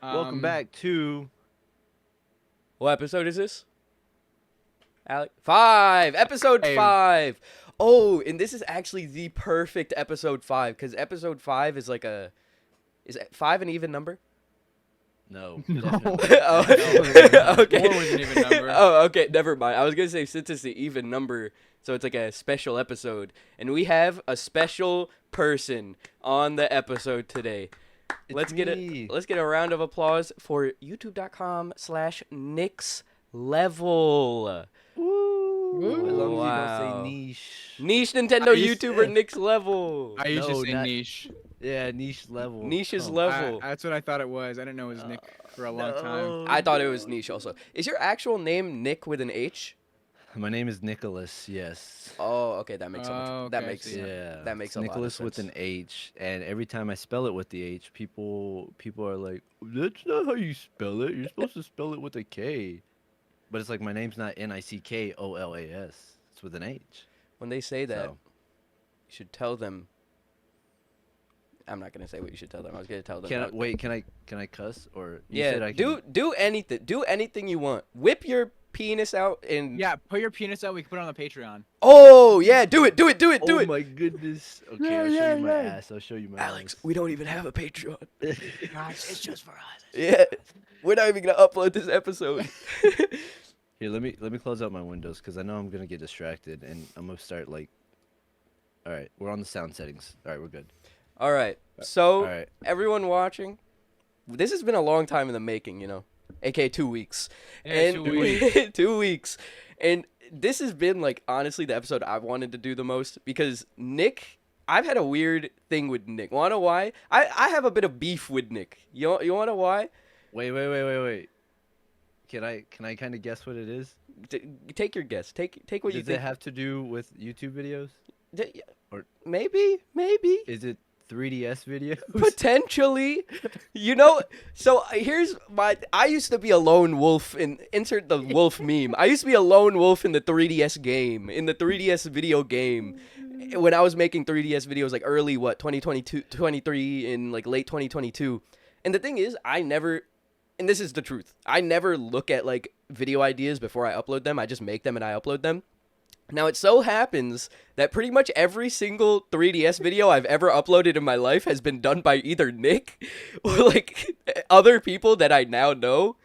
Welcome back to What episode is this? Alex? 5. Episode 5. Oh, and this is actually the perfect episode 5 because episode 5 is like a. Is 5 an even number? no. No. Oh, No. okay. 4 was an even number. Oh, okay. Never mind. I was gonna say since it's the even number, so it's like a special episode, and we have a special person on the episode today. Let's get a round of applause for youtube.com/Nick's Level. Woo. As long as you Wow. don't say niche. Niche Nintendo YouTuber Nick's Level. I used No, to say not- niche. Yeah, niche level. Niche's Oh. level. That's what I thought it was. I didn't know it was Nick for a long time. I thought it was Niche also. Is your actual name Nick with an H? My name is Nicholas. Yes. Oh, okay, that makes Oh, that okay, I makes see. Yeah. that makes it's a lot of Nicholas with sense. an H, and every time I spell it with the H, people are like, "That's not how you spell it. You're supposed to spell it with a K." But it's like my name's not Nickolas. It's with an H. When they say that, So. you should tell them. I'm not gonna say what you should tell them. I was gonna tell them. Can I cuss or you Yeah, said I can... do anything. Do anything you want. Whip your penis out and. Yeah, put your penis out. We can put it on the Patreon. Oh yeah, do it. Oh my goodness. Okay, I'll show you my ass. I'll show you my Alex, ass. we don't even have a Patreon. Guys, it's just for us. Yeah, we're not even gonna upload this episode. Here, let me close out my windows because I know I'm gonna get distracted and I'm gonna start like. All right, we're on the sound settings. All right, we're good. All right. So, All right. everyone watching, this has been a long time in the making, aka 2 weeks. Yeah, And 2 weeks. 2 weeks. And this has been like honestly the episode I've wanted to do the most because Nick, I've had a weird thing with Nick. Want to know why? I have a bit of beef with Nick. You want to know why? Wait. Can I kind of guess what it is? Take your guess. Take what you Does think. it have to do with YouTube videos? Or- Maybe. Is it 3DS videos? Potentially, so here's I used to be a lone wolf insert the wolf meme. I used to be a lone wolf in the 3DS game, in the 3DS video game. When I was making 3DS videos like early 2022, 23 in like late 2022. And the thing is, and this is the truth. I never look at like video ideas before I upload them. I just make them and I upload them. Now, it so happens that pretty much every single 3DS video I've ever uploaded in my life has been done by either Nick or, like, other people that I now know.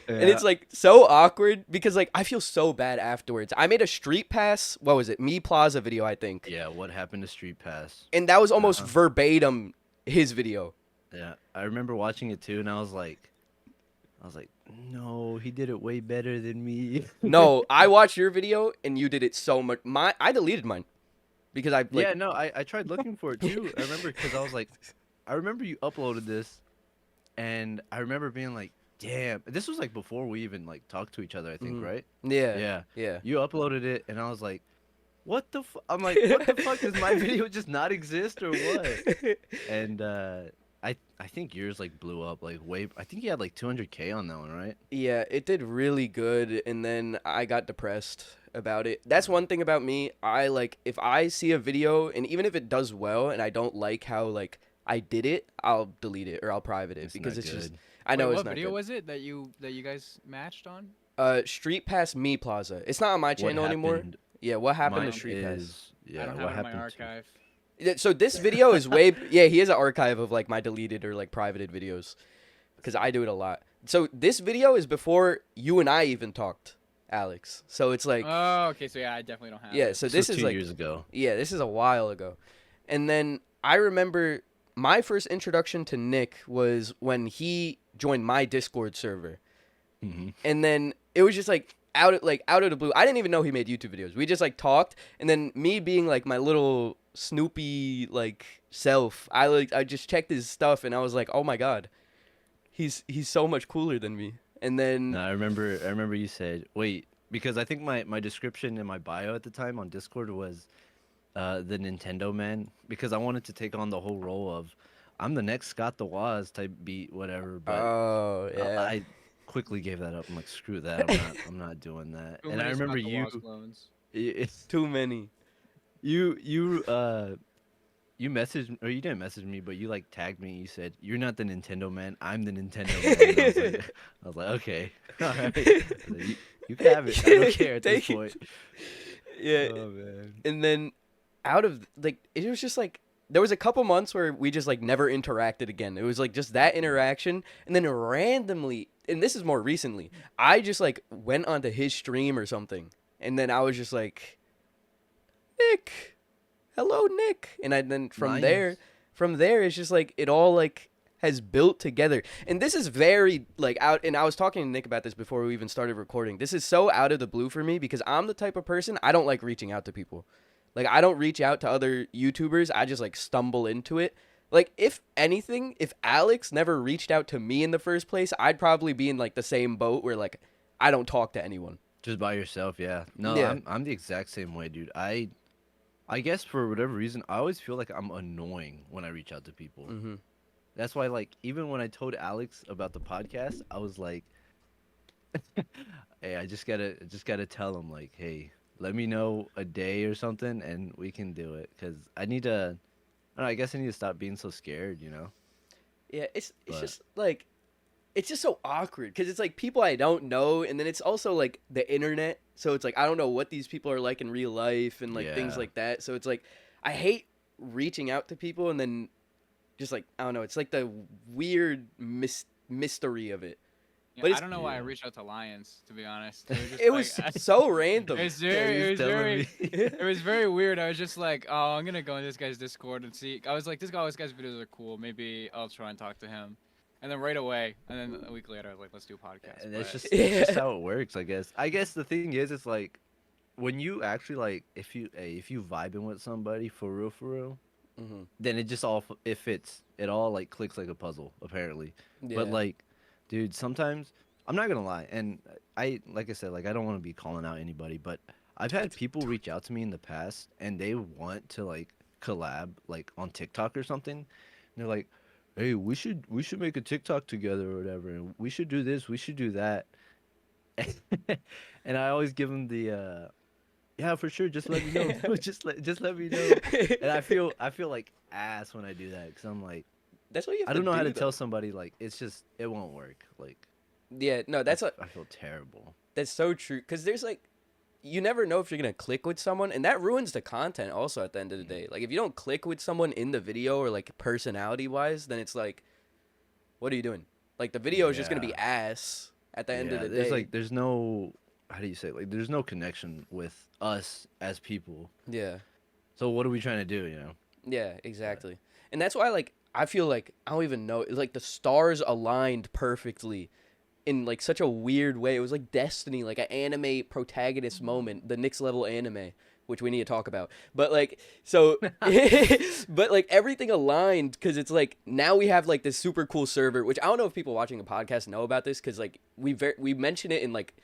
And it's, like, so awkward because, like, I feel so bad afterwards. I made a Street Pass, what was it, Me Plaza video, I think. Yeah, what happened to Street Pass? And that was almost verbatim his video. Yeah, I remember watching it too, and I was like, no, he did it way better than me. No, I watched your video and you did it so much. I deleted mine because I, like, Yeah, no, I tried looking for it too. I remember because I was like, I remember you uploaded this, and I remember being like, damn, this was like before we even like talked to each other, I think, right? yeah. You uploaded it, and I was like, what the I'm like, what the fuck, does my video just not exist or what? And I think yours like blew up like way. I think you had like 200K on that one, right? Yeah, it did really good, and then I got depressed about it. That's one thing about me. I like if I see a video, and even if it does well, and I don't like how like I did it, I'll delete it or I'll private it because not it's just. good. I know Wait, it's what not video good. was it that you guys matched on? Street Pass Me Plaza. It's not on my What channel anymore. happened- Yeah, what happened Mine to Street Pass? is, yeah, I don't what have it in my happened to- archive. So this video is way. Yeah, he has an archive of like my deleted or like privated videos, because I do it a lot. So this video is before you and I even talked, Alex. So it's like. Oh, okay. So yeah, I definitely don't have Yeah, it. so This this was is 2 like years ago. yeah, this is a while ago. And then I remember my first introduction to Nick was when he joined my Discord server. Mm-hmm. And then it was just like out of the blue. I didn't even know he made YouTube videos. We just like talked, and then me being like my little Snoopy like self, I just checked his stuff and I was like, "Oh my god. He's so much cooler than me." And then No, I remember you said, wait, because I think my description in my bio at the time on Discord was the Nintendo man, because I wanted to take on the whole role of I'm the next Scott the Woz type beat, whatever. But oh, yeah. I quickly gave that up. I'm like, screw that. I'm not doing that. Too And I many remember Scott the you, Woz clones. it's Too many. you you messaged or you didn't message me, but you like tagged me. You said you're not the Nintendo man. I'm the Nintendo man. And I was like, okay, all right. I was like, you can have it. I don't care at this Take it. point. Yeah. Oh man. And then out of like it was just like there was a couple months where we just like never interacted again. It was like just that interaction, and then randomly, and this is more recently, I just like went onto his stream or something, and then I was just like, Nick, hello Nick, and then Nice. from there it's just like it all like has built together. And this is very like out, and I was talking to Nick about this before we even started recording. This is so out of the blue for me because I'm the type of person I don't like reaching out to people. Like I don't reach out to other YouTubers. I just like stumble into it. Like if anything, if Alex never reached out to me in the first place, I'd probably be in like the same boat where like I don't talk to anyone. Just by yourself, yeah. No, Yeah. I'm the exact same way, dude. I guess for whatever reason, I always feel like I'm annoying when I reach out to people. Mhm. That's why, like, even when I told Alex about the podcast, I was like, "Hey, I just gotta tell him, like, hey, let me know a day or something, and we can do it. Cause I need to, I don't know, I guess I need to stop being so scared, you know? Yeah, it's But just like it's just so awkward because it's like people I don't know, and then it's also like the internet. So it's like I don't know what these people are like in real life and like things yeah, like that. So it's like I hate reaching out to people and then just like I don't know. It's like the weird mystery of it. Yeah, But I it's don't know why I yeah. reached out to Lions. To be honest, it was just it like was so it random. was Yeah, very, he it was was telling very, me. it was very weird. I was just like, oh, I'm gonna go in this guy's Discord and see. I was like, this guy's videos are cool. Maybe I'll try and talk to him. And then right away, and then a week later, I was like, let's do a podcast. And But it's just Yeah. how it works, I guess. I guess the thing is, it's like when you actually like, if you vibing with somebody for real, Hmm. then it just it fits. It all like clicks like a puzzle, apparently. But Yeah. like, dude, sometimes I'm not gonna lie, and I like I said, like I don't want to be calling out anybody, but I've had people reach out to me in the past, and they want to like collab, like on TikTok or something. And they're like, "Hey, we should make a TikTok together or whatever, and we should do this, we should do that." And I always give them the yeah, for sure. Just let me know, bro. Just let me know. And I feel like ass when I do that because I'm like That's what you have I to don't know how do to tell though. somebody like it's just it won't work. Like Yeah. No, I feel terrible. that's so true. Because there's like you never know if you're gonna click with someone, and that ruins the content. Also, at the end of the Mm. day, like if you don't click with someone in the video or like personality wise, then it's like, what are you doing? Like the video is just gonna be Yeah, ass at the end of yeah. the There's day. like there's no how do you say it? Like there's no connection with us as people. Yeah. So what are we trying to do? You know? Yeah, But exactly. And that's why like I feel like I don't even know like the stars aligned perfectly in like such a weird way. It was like destiny, like an anime protagonist moment, the next level anime, which we need to talk about. But like so but like everything aligned cuz it's like now we have like this super cool server, which I don't know if people watching the podcast know about this cuz like we mention it in like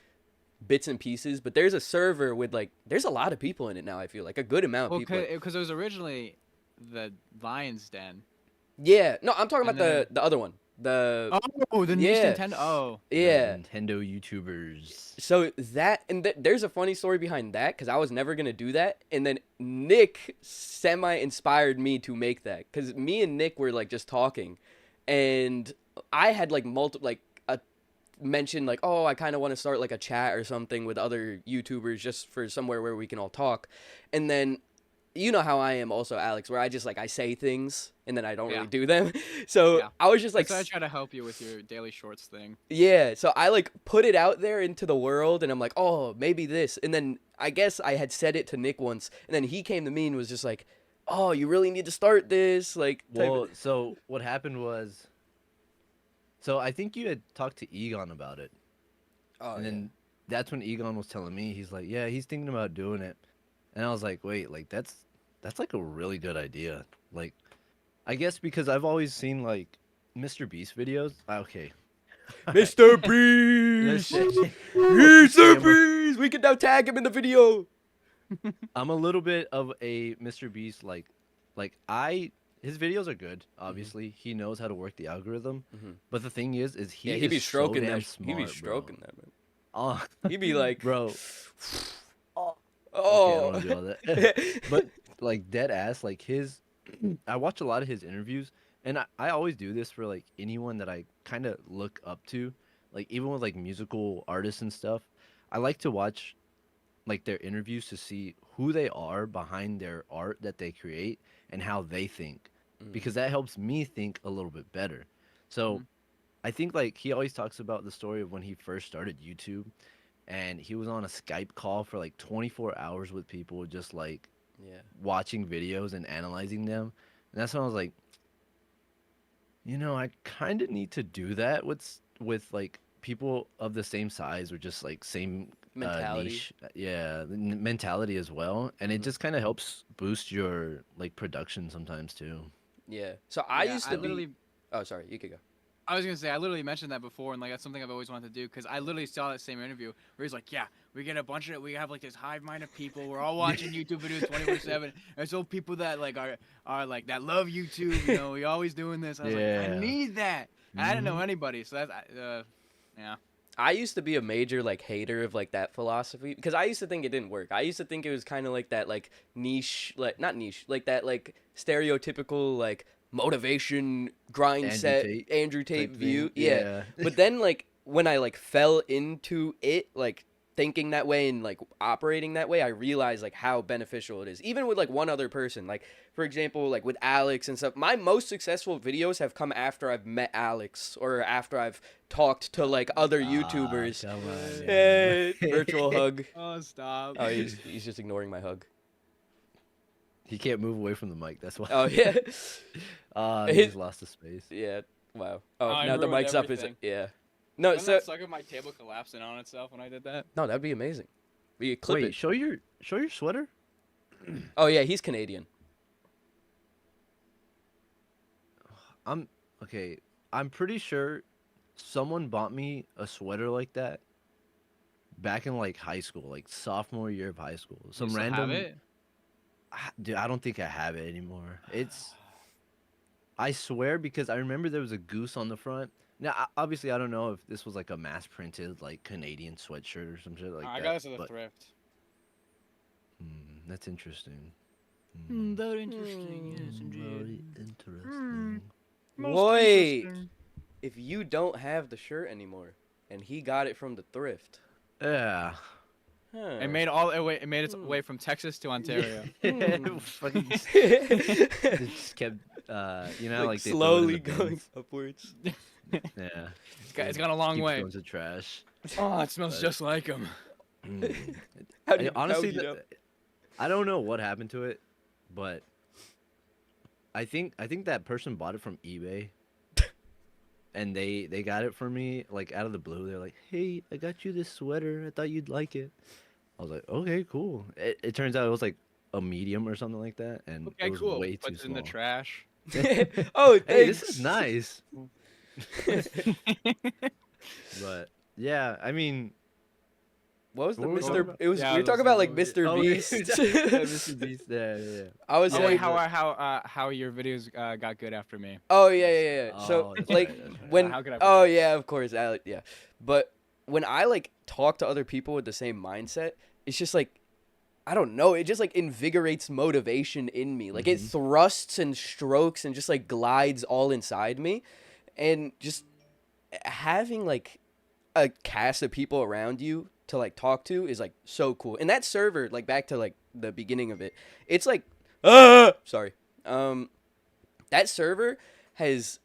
bits and pieces, but there's a server with like there's a lot of people in it now. I feel like a good amount of well, people. because it was originally the Lions Den, Yeah, no, I'm talking and about then the other one. The oh, the Nich yeah, Nintendo. Oh, the yeah. Nintendo YouTubers. So that and there's a funny story behind that because I was never gonna do that, and then Nick semi inspired me to make that because me and Nick were like just talking, and I had like multiple like a mentioned like oh I kind of want to start like a chat or something with other YouTubers just for somewhere where we can all talk, and then you know how I am also Alex where I just like I say things and then I don't really yeah, do them. So yeah. I was just like That's why I try to help you with your daily shorts thing. yeah, so I like put it out there into the world and I'm like, "Oh, maybe this." And then I guess I had said it to Nick once and then he came to me and was just like, "Oh, you really need to start this." Like type of, Well, so what happened was, so I think you had talked to Egon about it. oh And yeah. then that's when Egon was telling me, he's like, yeah, he's thinking about doing it. And I was like, wait, like that's like a really good idea. Like, I guess because I've always seen like Mr. Beast videos. Okay. Mr. Let's Beast. say, Mr. okay, Beast. We can now tag him in the video. I'm a little bit of a Mr. Beast like his videos are good, Mhm. obviously. He knows how to work the algorithm. Mhm. But the thing is Yeah, he he is be so stroking damn that. He be smart, bro. stroking that, man. Oh, He be like, bro. oh, Okay, I don't oh. want to do all that. But like dead ass, like I watch a lot of his interviews, and I always do this for like anyone that I kind of look up to, like even with like musical artists and stuff. I like to watch like their interviews to see who they are behind their art that they create and how they think, Mm, because that helps me think a little bit better. So Mhm. I think like he always talks about the story of when he first started YouTube, and he was on a Skype call for like 24 hours with people, just like yeah. watching videos and analyzing them. And that's when I was like, I kind of need to do that with like people of the same size or just like same Mentality. niche, yeah, mentality as well. And it Hmm. just kind of helps boost your like production sometimes too. Yeah. So I Yeah, used I to be. literally Oh, sorry. You could go. I was gonna say I literally mentioned that before, and like that's something I've always wanted to do because I literally saw that same interview where he's like, "Yeah, we get a bunch of we have like this hive mind of people. We're all Yeah. watching YouTube videos 24/7. And so people that like are like that love YouTube. You know, we always doing this. I was like, I Yeah. need that. And I didn't know Hmm. anybody, so that's yeah. I used to be a major like hater of like that philosophy because I used to think it didn't work. I used to think it was kind of like that like niche, like not niche, like that like stereotypical like motivation grind Andrew set Tate Andrew Tate type view. thing. Yeah. Yeah. But then like when I like fell into it like thinking that way and like operating that way, I realized like how beneficial it is. Even with like one other person, like for example, like with Alex and stuff. My most successful videos have come after I've met Alex or after I've talked to like other Ah, YouTubers. come on, man. Eh, virtual hug. Oh, stop. Oh, he's just ignoring my hug. He can't move away from the mic. That's why. Oh yeah, He His- just lost his space. yeah. Wow. Oh, Oh, I now the ruined mic's up. Is everything. yeah. No, Wouldn't so that suck if my table collapsed in on itself when I did that? no, that'd be amazing. We could clip Wait, it. show your sweater. Oh yeah, he's Canadian. I'm okay. I'm pretty sure someone bought me a sweater like that back in like high school, like sophomore year of high school. You Some still have random, it? dude. I don't think I have it anymore. I swear, because I remember there was a goose on the front. Now, obviously, I don't know if this was like a mass printed like Canadian sweatshirt or some shit like I that. got this at the But thrift. that's interesting. Very interesting. Yes, Very interesting. Wait, if you don't have the shirt anymore, and he got it from the thrift. Yeah. Huh. It made all it, it made its way from Texas to Ontario. Fucking just kept, like, like they throw it in slowly the going bins. upwards. Yeah. It's gone a long Keeps way. going to trash. Oh, it smells But- just like him. How do you, Honestly, how do you know? I don't know what happened to it, but I think that person bought it from eBay, and they got it for me like out of the blue. They're like, "Hey, I got you this sweater. I thought you'd like it." I was like, "Okay, cool." It turns out it was like a medium or something like that, and Okay, it was cool. way too Puts it in the small. trash. Oh, Hey, this is thanks. nice. But yeah, I mean, What was the What were we talking Mr. about? It was Yeah, we were those talking things about like over here. Mr. yeah, Beast. Mr. Beast. Yeah. I was Oh Yeah, wait, saying, how your videos got good after me? oh yeah. So Oh, that's like right, that's right. when, How could I oh forget? yeah, of course, Alec, yeah. But when I like talk to other people with the same mindset, it's just like I don't know, it just like invigorates motivation in me. Like it Mhm. thrusts and strokes and just like glides all inside me, and just having like a cast of people around you to like talk to is like so cool. And that server, like back to like the beginning of it, it's like sorry. That server has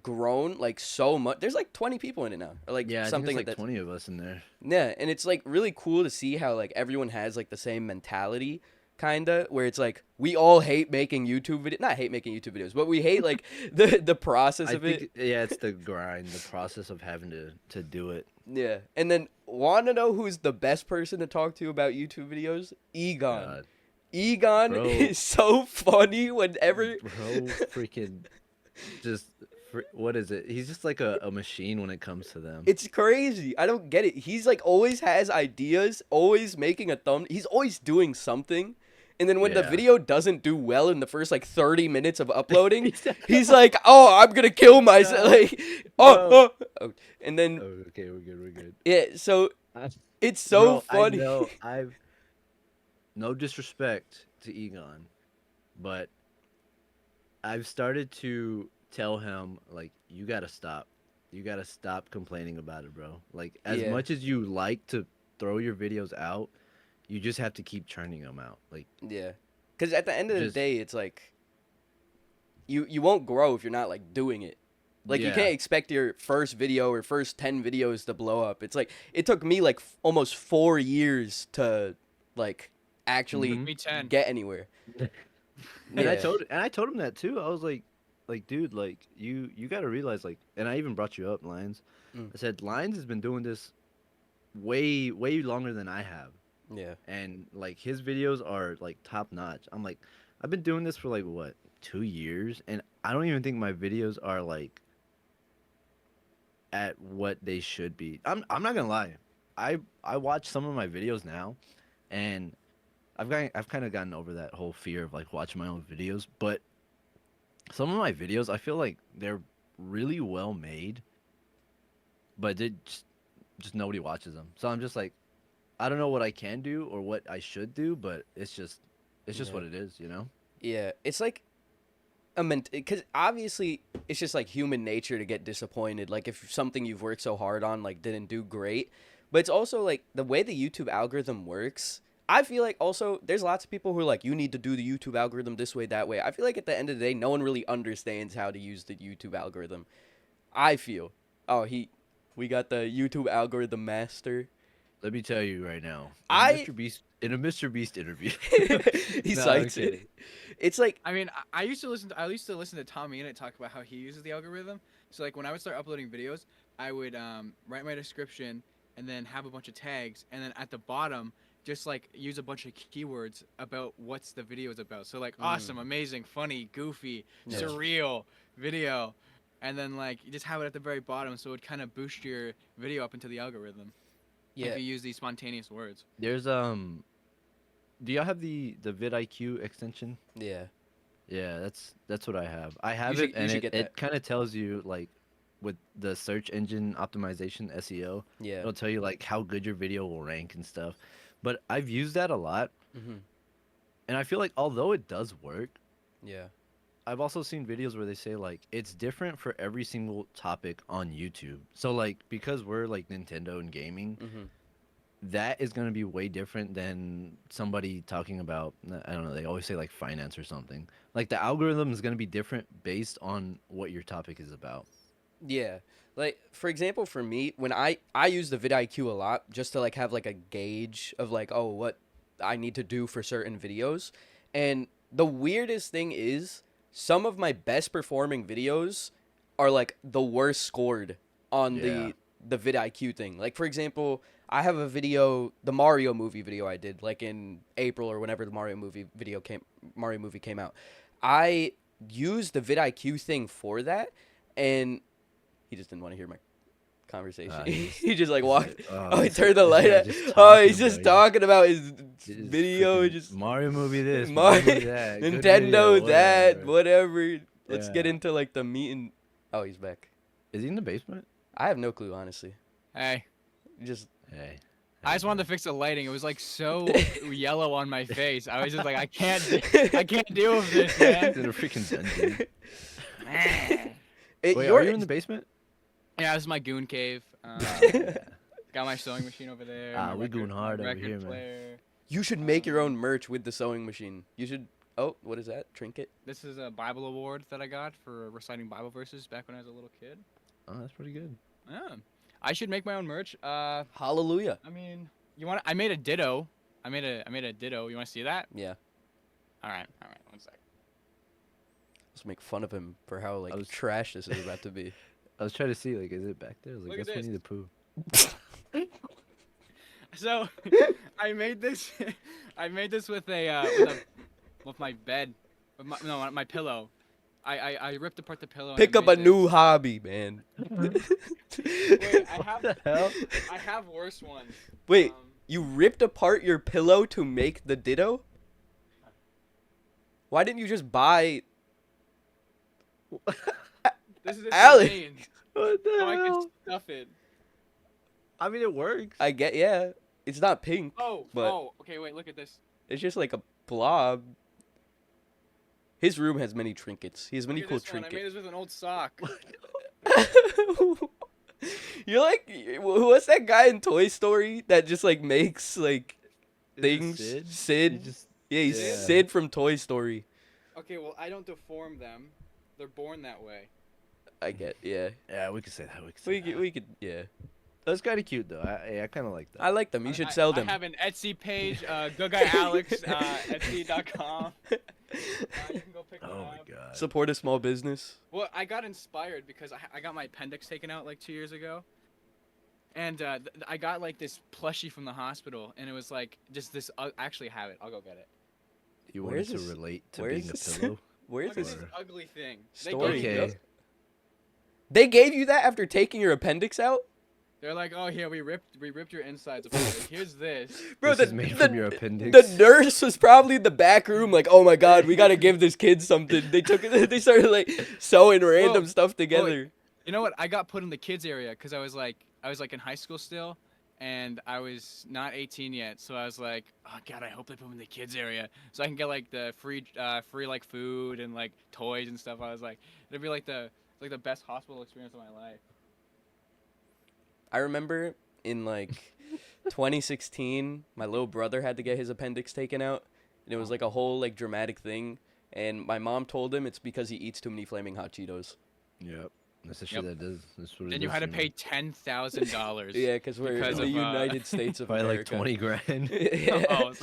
grown like so much. There's like 20 people in it now. Or like Yeah, I think something there's like like that. 20 of us in there. Yeah, and it's like really cool to see how like everyone has like the same mentality kinda where it's like we all hate making YouTube videos, not hate making YouTube videos, but we hate like the process I of think it. yeah, it's the grind, the process of having to do it. Yeah. And then want to know who's the best person to talk to about YouTube videos? Egon. God. Egon Bro. is so funny whenever Bro, freaking just what is it? He's just like a machine when it comes to them. it's crazy. I don't get it. He's like always has ideas, always making a thumb. He's always doing something. And then when the Yeah. video doesn't do well in the first like 30 minutes of uploading, he's like, "Oh, I'm going to kill myself." Like, oh. And then Oh, okay, we're good, we're good. yeah, so I- it's so Bro, funny. I know, no disrespect to Egon, but I've started to tell him like you gotta stop. You gotta stop complaining about it, bro. Like as Yeah, much as you like to throw your videos out, you just have to keep churning them out. Like yeah. Because at the end of the just day, it's like you won't grow if you're not like doing it. Like you yeah. can't expect your first video or first 10 videos to blow up. It's like it took me like almost 4 years to like actually Mhm. Me 10. get anywhere. And Yeah. I told him that too. I was like dude, like you got to realize like and I even brought you up Lions. Mm. I said Lions has been doing this way longer than I have. Yeah. And like his videos are like top notch. I'm like I've been doing this for like what, 2 years and I don't even think my videos are like at what they should be. I'm not going to lie. I watch some of my videos now and I've kind of gotten over that whole fear of like watching my own videos, but some of my videos I feel like they're really well made, but just nobody watches them. So I'm just like I don't know what I can do or what I should do, but it's just Yeah. what it is, you know? Yeah. It's like because obviously it's just like human nature to get disappointed. Like if something you've worked so hard on like didn't do great, but it's also like the way the YouTube algorithm works. I feel like also there's lots of people who are like, you need to do the YouTube algorithm this way, that way. I feel like at the end of the day, no one really understands how to use the YouTube algorithm. I feel. Oh, we got the YouTube algorithm master. Let me tell you right now, I In a Mr. Beast interview. he No, I'm cites it. kidding. It's like I mean, I used to listen to Tommy Innit talk about how he uses the algorithm. So like when I would start uploading videos, I would write my description and then have a bunch of tags, and then at the bottom just like use a bunch of keywords about what's the video is about. So like awesome, amazing, funny, goofy, Yeah. surreal video, and then like you just have it at the very bottom, so it would kind of boost your video up into the algorithm yeah. if you use these spontaneous words. There's do y'all have the vidIQ extension? Yeah. Yeah, that's what I have. I have should- it you and should it, get it that. kind of tells you like with the search engine optimization SEO, Yeah. it'll tell you like how good your video will rank and stuff. But I've used that a lot Mhm. and I feel like although it does work, Yeah. I've also seen videos where they say like it's different for every single topic on YouTube. So like because we're like Nintendo and gaming, Mhm. that is going to be way different than somebody talking about I don't know, they always say like finance or something. Like the algorithm is going to be different based on what your topic is about. Yeah. Like for example, for me, when I use the vidIQ a lot just to like have like a gauge of like, oh, what I need to do for certain videos. And the weirdest thing is some of my best performing videos are like the worst scored on Yeah. the vidIQ thing. Like for example, I have a video, the Mario movie video I did like in April or whenever the Mario movie came out. I used the vidIQ thing for that, and he just didn't want to hear my conversation. He just like walked. Oh, he turned the light yeah, out. just Oh, he's talking, just bro. talking about his Just video. freaking Just Mario movie this, Mario, Mario movie that, good Nintendo video, that, whatever. whatever. Let's get Yeah. into like the meat and. Oh, he's back. Is he in the basement? I have no clue, honestly. Hey, Just Hey. I just wanted to fix the lighting. It was like so yellow on my face. I was just like, I can't deal with this, He's man. in a freaking dungeon. It, Wait, your- are you in the basement? Yeah, this is my goon cave. Got my sewing machine over there. Ah, my we record- goon hard my over record here, man. player. You should make your own merch with the sewing machine. You should. Oh, what is that? Trinket? This is a Bible award that I got for reciting Bible verses back when I was a little kid. Oh, that's pretty good. Yeah. I should make my own merch. Hallelujah. I mean, you want? I made a ditto. I made a ditto. You want to see that? Yeah. All right. One sec. Let's make fun of him for how like I was- trash this is about to be. I was trying to see like, is it back there? I was like, Look at that's this. Winnie the Pooh. So, I made this. I made this with with my bed, with my pillow. I ripped apart the pillow. and Pick I up a made new hobby, man. this. Wait, I have the hell? I have worse ones. Wait, Um, you ripped apart your pillow to make the ditto? Why didn't you just buy? This is Alex! insane. What the So I can hell? stuff it. I mean, it works. I get, yeah. It's not pink. Oh, But- oh, okay, wait, look at this. It's just like a blob. His room has many trinkets. He has many Look at cool this one. I made trinkets. this with an old sock. You're like, what's that guy in Toy Story that just like makes like Is it things? Sid? Sid? He just Yeah, he's Yeah. Sid from Toy Story. Okay, well, I don't deform them. They're born that way. I get, yeah. yeah, we could say that. We could say that. We could, yeah. That's kind of cute though. I kind of like that. I like them. You should sell them. I have an Etsy page, Good Guy Alex, Etsy.com. You can go pick them Oh up. my god. Support a small business. Well, I got inspired because I got my appendix taken out like 2 years ago. And I got like this plushie from the hospital, and it was like just this. I actually have it. I'll go get it. You Where wanted is to this- relate to where being is a this? pillow? Where is Look at this? this ugly thing. Story. They gave, Okay. They gave you that after taking your appendix out? they're like, oh yeah, we ripped your insides apart. Like, here's this. Bro, This is made from your appendix. The nurse was probably in the back room, like, "Oh my god, we gotta give this kid something." They took it. They started like sewing random Whoa. stuff together. You know what? I got put in the kids area because I was like in high school still, and I was not 18 yet. So I was like, oh god, I hope they put me in the kids area so I can get like the free like food and like toys and stuff. I was like, it'd be like the best hospital experience of my life. I remember in like 2016, my little brother had to get his appendix taken out, and it was like a whole like dramatic thing. And my mom told him it's because he eats too many flaming hot Cheetos. Yep. That's the shit that does. That's what it And you is had to me. pay $10,000. Yeah, because we're Because in the of, United States of Probably like America. 20 grand. Yeah. Oh,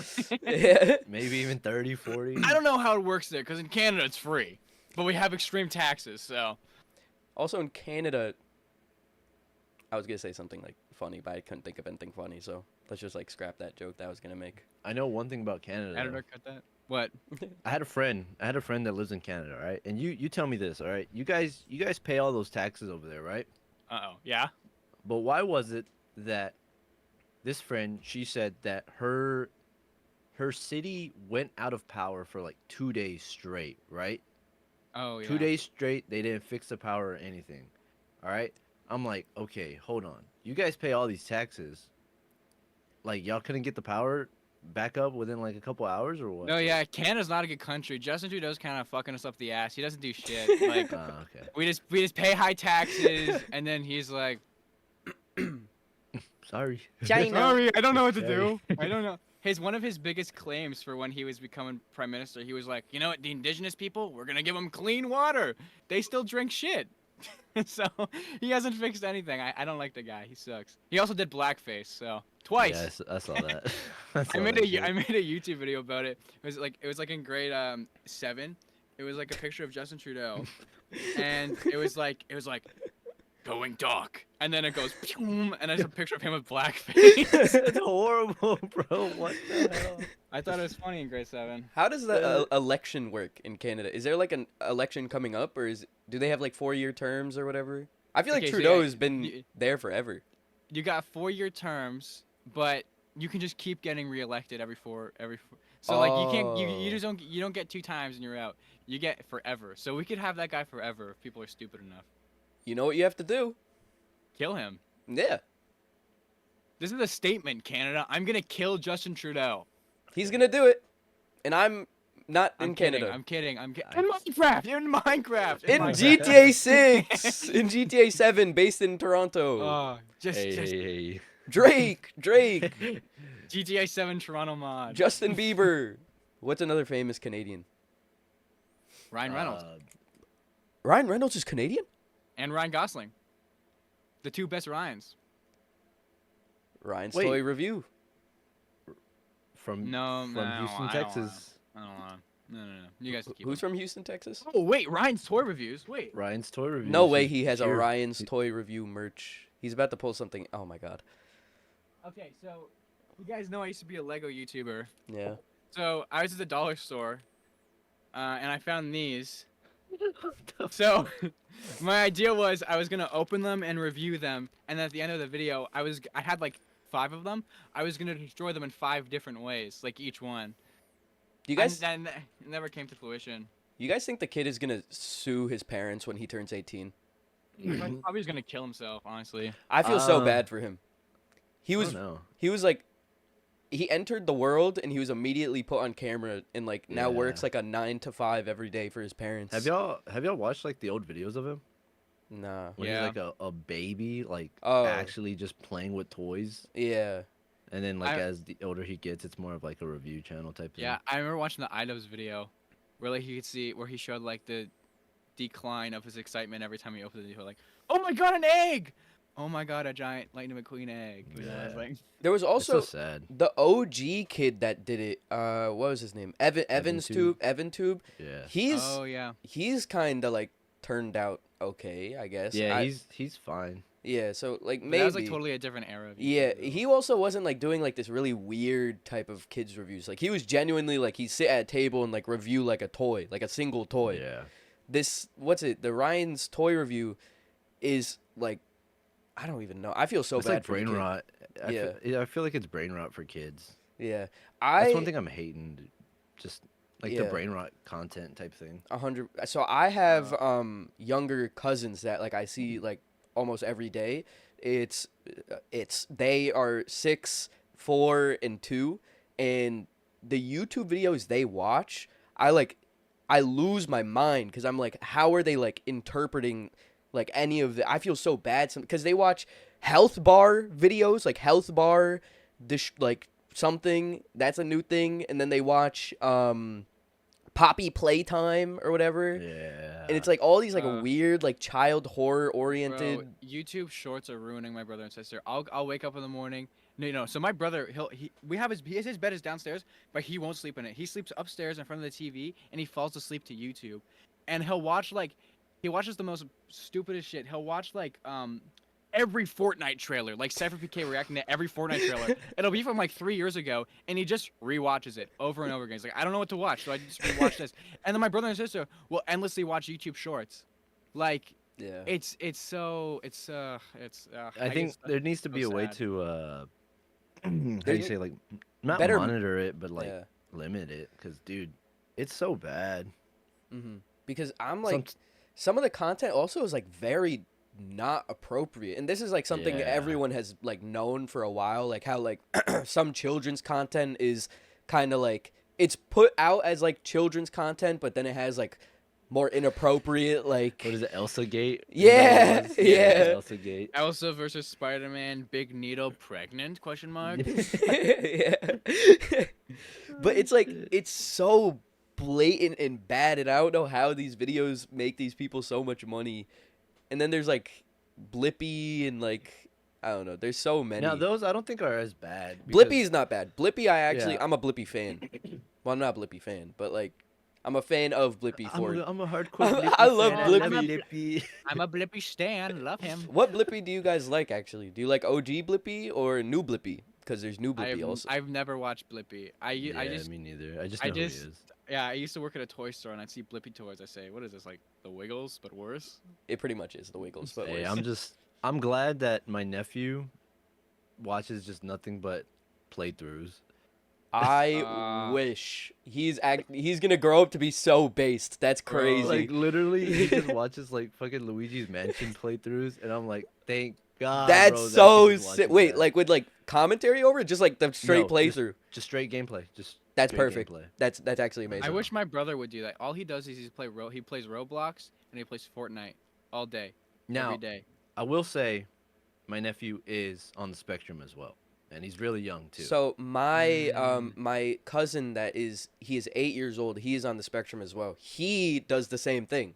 Yeah. Maybe even 30, 40. I don't know how it works there because in Canada it's free, but we have extreme taxes. So Also in Canada, I was gonna say something like funny, but I couldn't think of anything funny, so let's just like scrap that joke that I was gonna make. I know one thing about Canada. though. editor, cut that. What? I had a friend that lives in Canada, right? And you tell me this, all right? You guys pay all those taxes over there, right? Uh-oh. Yeah. But why was it that this friend, she said that her city went out of power for like 2 days straight, right? Oh yeah. 2 days straight, they didn't fix the power or anything. All right? I'm like, okay, hold on. You guys pay all these taxes. Like, y'all couldn't get the power back up within like a couple hours or what? No, yeah, Canada's not a good country. Justin Trudeau's kind of fucking us up the ass. He doesn't do shit. Like, Okay. we just pay high taxes, and then he's like, Sorry. "Sorry, I don't know what to Sorry. do. I don't know." One of his biggest claims for when he was becoming prime minister, he was like, "You know what? The indigenous people, we're gonna give them clean water. They still drink shit." So he hasn't fixed anything. I don't like the guy. He sucks. He also did blackface, so twice. Yeah, I saw that. I I made a shit. YouTube video about it. It was like in grade 7. It was like a picture of Justin Trudeau, and it was like going dark, and then it goes pew, and there's a picture of him with blackface. It's horrible, bro. What the hell? I thought it was funny in grade 7. How does the election work in Canada? Is there like an election coming up, or do they have like 4-year terms or whatever? I feel like Okay, so Trudeau yeah, has been there forever. You got 4-year terms, but you can just keep getting reelected every four. So like you can't you just don't get 2 times and you're out. You get forever. So we could have that guy forever if people are stupid enough. You know what you have to do? Kill him. Yeah, This is a statement, Canada. I'm gonna kill Justin Trudeau. he's gonna do it, and I'm not in I'm kidding, Canada. I'm kidding. In Minecraft. In Minecraft. In Minecraft. GTA 6, in GTA 7, based in Toronto. Oh, just Hey. Drake, GTA 7 Toronto mod. Justin Bieber. What's another famous Canadian? Ryan Reynolds Ryan Reynolds is Canadian? and Ryan Gosling. The 2 best Ryans. Ryan's Wait. Toy Review. From No, from no, I Houston, don't Texas. I don't want. No. You guys can keep Who's them. from Houston, Texas? Oh wait, Ryan's toy reviews. Wait. Ryan's Toy Review. No way he has a Here. Ryan's Toy Review merch. He's about to pull something. Oh my god. Okay, so you guys know I used to be a Lego YouTuber. Yeah. So I was at the dollar store, and I found these. So my idea was I was gonna open them and review them, and then at the end of the video, I had like 5 of them. I was gonna destroy them in 5 different ways, like each one. Do you guys And it never came to fruition. you guys think the kid is gonna sue his parents when he turns 18? Probably was gonna kill himself, honestly. I feel so Uh, bad for him. He I was don't know. he was like he entered the world and he was immediately put on camera and like now Yeah. works like a 9 to 5 every day for his parents. Have y'all watched like the old videos of him Nah. when Yeah. he's like a baby, like Oh. actually just playing with toys, Yeah. and then like I- as the older he gets, it's more of like a review channel type thing. Yeah, I remember watching the iDubbbz video, where like you could see where he showed like the decline of his excitement every time he opened it. He was like, "Oh my god, an egg! Oh my god, a giant Lightning McQueen egg!" You know, it's Yeah. like, There was It's also so sad. the OG kid that did it. What was his name? Evans Tube. Evan Tube. Yeah. oh yeah, He's kind of like turned out okay, I guess. Yeah, I- he's fine. yeah. So like But maybe that was like totally a different era. Of Yeah, YouTube, though. he also wasn't like doing like this really weird type of kids reviews. Like he was genuinely like he'd sit at a table and like review like a toy, like a single toy. Yeah. This what's it? The Ryan's toy review is like I don't even know. I feel so It's bad like for the brain kid. rot. Yeah. I feel like it's brain rot for kids. Yeah, That's one thing I'm hating. Just like the Yeah. brain rot content type thing. 100. So I have younger cousins that like I see like almost every day. It's they are 6, 4, and 2, and the YouTube videos they watch, I lose my mind because I'm like, how are they like interpreting like any of the? I feel so bad because they watch health bar videos, like health bar, this like something that's a new thing, and then they watch Poppy Playtime or whatever. Yeah. And it's like all these like Uh, weird like child horror Bro, oriented. YouTube Shorts are ruining my brother and sister. I'll wake up in the morning. No. So my brother, we have his bed is downstairs, but he won't sleep in it. He sleeps upstairs in front of the TV, and he falls asleep to YouTube, and he watches the most stupidest shit. He'll watch like every Fortnite trailer, like Cypher PK reacting to every Fortnite trailer. It'll be from like 3 years ago, and he just rewatches it over and over again. He's like, I don't know what to watch, so I just rewatch this. And then my brother and sister will endlessly watch YouTube Shorts, like. Yeah. I think get there needs to be so a way sad. to how do There- you say, like, not better- monitor it, but like Yeah. limit it, because dude, it's so bad. Because I'm Some- like, some of the content also is like very not appropriate, and this is like something Yeah. everyone has like known for a while, like how like some children's content is kind of like it's put out as like children's content, but then it has like more inappropriate like What is it, Elsa Gate? Yeah, yeah. Elsa Gate. Elsa versus Spider-Man, Big Needle pregnant? Question mark. yeah. But it's like it's so blatant and bad, and I don't know how these videos make these people so much money. And then there's like Blippi and like I don't know. There's so many. Now those I don't think are as bad. Blippi's not bad. Blippi, Yeah. I'm a Blippi fan. Well, I'm not a Blippi fan, but like I'm a fan of Blippi for. I'm a hardcore. I love fan. Blippi. I'm a Blippy stan. Love him. What Blippi do you guys like actually? Do you like OG Blippi or new Blippi? Because there's new Blippi also. I've never watched Blippy. I Yeah, just me neither. I just I know who just- he is. yeah. I used to work at a toy store and I'd see Blippy toys. I say, what is this, like the Wiggles but worse? It pretty much is the Wiggles, but Hey, worse. I'm glad that my nephew watches just nothing but playthroughs. I Uh, wish he's gonna grow up to be so based. That's Bro, crazy. Like literally, he just watches like fucking Luigi's Mansion playthroughs, and I'm like, thank God. That's bro, that so kid is sick. watching Wait, that. like with like commentary over it, just like the straight No, playthrough. just straight gameplay. Just That's straight perfect. gameplay. That's actually amazing. I wish my brother would do that. All he does is he plays Roblox and he plays Fortnite all day, Now, every day. I will say, my nephew is on the spectrum as well, and he's really young too. So my cousin he is 8 years old. He is on the spectrum as well. He does the same thing.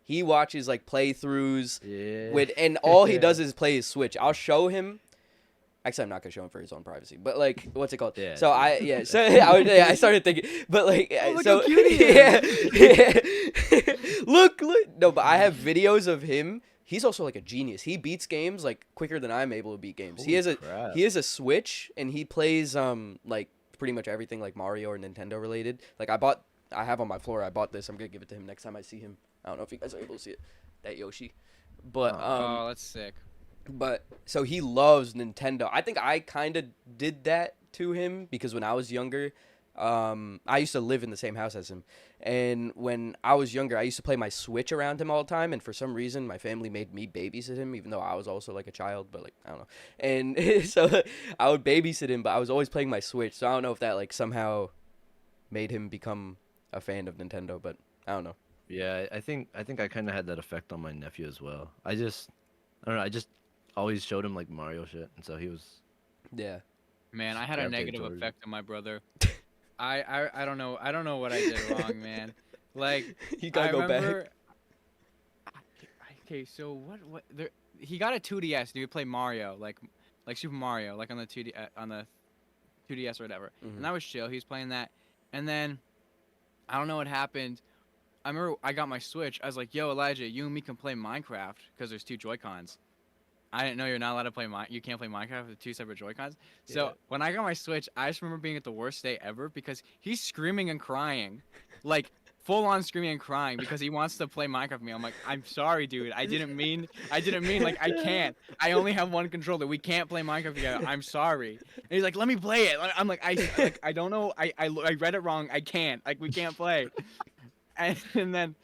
He watches like playthroughs yeah. and all he does is play his Switch. I'll show him. Actually, I'm not gonna show him for his own privacy. But like, what's it called? Yeah. So I started thinking, but like, Oh, look so how cute he yeah, is. yeah. look. No, but I have videos of him. He's also like a genius. He beats games like quicker than I'm able to beat games. he Holy has crap. he has a Switch and he plays like pretty much everything like Mario or Nintendo related. Like I have on my floor. I bought this. I'm gonna give it to him next time I see him. I don't know if you guys are able to see it. That Yoshi, but Oh, that's sick. but so he loves Nintendo. I think I kind of did that to him because when I was younger, I used to live in the same house as him, and when I was younger, I used to play my Switch around him all the time. And for some reason, my family made me babysit him, even though I was also like a child. But like I don't know, and so I would babysit him, but I was always playing my Switch. So I don't know if that like somehow made him become a fan of Nintendo, but I don't know. Yeah, I think I kind of had that effect on my nephew as well. I don't know. I just always showed him like Mario shit, and so he was Yeah. Man, I had a gravitated negative towards it. effect on my brother. I don't know. I don't know what I did wrong, man. Like You I gotta go back. remember. Okay, so what there? He got a 2DS. And he would play Mario, like Super Mario, like on the 2DS or whatever. Mhm. And that was chill. He was playing that, and then I don't know what happened. I remember I got my Switch. I was like, "Yo, Elijah, you and me can play Minecraft because there's 2 Joy-Cons." I didn't know you're not allowed to play You can't play Minecraft with 2 separate Joy-Cons. So Yeah. when I got my Switch, I just remember being at the worst day ever because he's screaming and crying, like full on screaming and crying because he wants to play Minecraft with me. I'm like, I'm sorry, dude. I didn't mean. Like I can't. I only have one controller. We can't play Minecraft together. I'm sorry. And he's like, let me play it. I'm like, I don't know. I read it wrong. I can't. Like we can't play. And then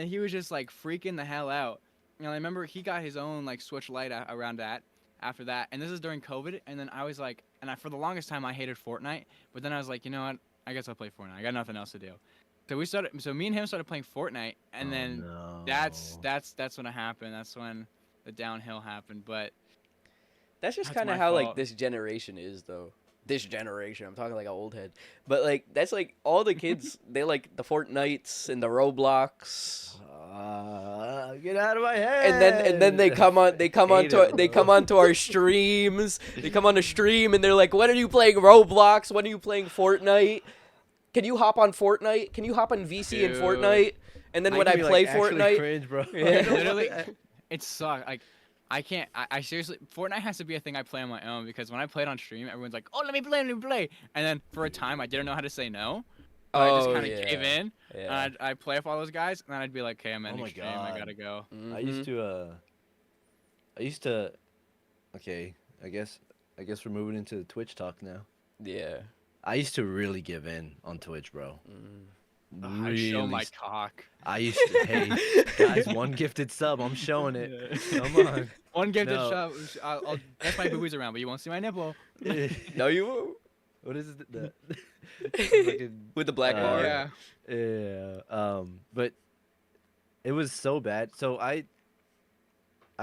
he was just like freaking the hell out. And I remember he got his own like Switch Lite around that after that. And this is during COVID. And then I was like, for the longest time I hated Fortnite. But then I was like, you know what? I guess I'll play Fortnite. I got nothing else to do. So me and him started playing Fortnite. And Oh, then no. that's when it happened. That's when the downhill happened. But That's just That's kind of my how like fault. this generation is, though. This generation, I'm talking like an old head, but like that's like all the kids. They like the Fortnites and the Roblox, Get out of my head. and then they come on. They come Hate onto it, they bro. come onto our streams. They come on the stream and they're like, "When are you playing Roblox? When are you playing Fortnite? Can you hop on Fortnite? Can you hop on VC and Dude. Fortnite?" And then when I Make me, play like, actually Fortnite, cringe, bro. Yeah. Literally, it sucks. Like, I can't. I seriously, Fortnite has to be a thing I play on my own because when I play it on stream, everyone's like, "Oh, let me play, let me play," and then for a time, I didn't know how to say no. So I just Oh, kind of yeah. gave in, yeah. and I'd play with all those guys, and then I'd be like, "Okay, I'm Oh ending my stream. I God. gotta go." I used to okay, I guess we're moving into the Twitch talk now. Yeah. I used to really give in on Twitch, bro. I show my s- cock. I used to, hey, guys, one gifted sub, I'm showing it. Come on. One gifted No. shove. I'll that's my boobies around, but you won't see my nipple. No, you won't. What is it? The fucking, With the black Uh, bar. Yeah. yeah. But it was so bad. So I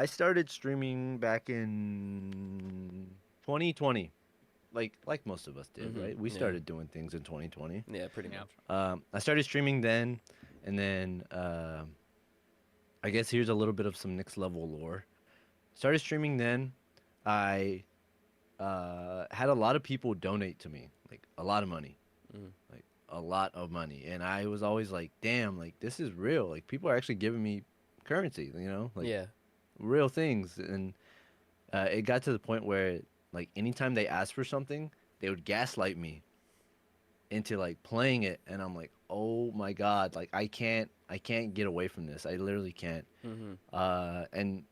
started streaming back in 2020, like most of us did, Mhm, right? We yeah. started doing things in 2020. Yeah, pretty Yeah. much. I started streaming then, and then I guess here's a little bit of some next level lore. Started streaming then. I had a lot of people donate to me, like a lot of money, Mhm. like a lot of money, and I was always like, damn, like this is real. Like people are actually giving me currency, like Yeah. real things, and it got to the point where like anytime they asked for something, they would gaslight me into like playing it, and I'm like, oh my god, like I can't get away from this. I literally can't. And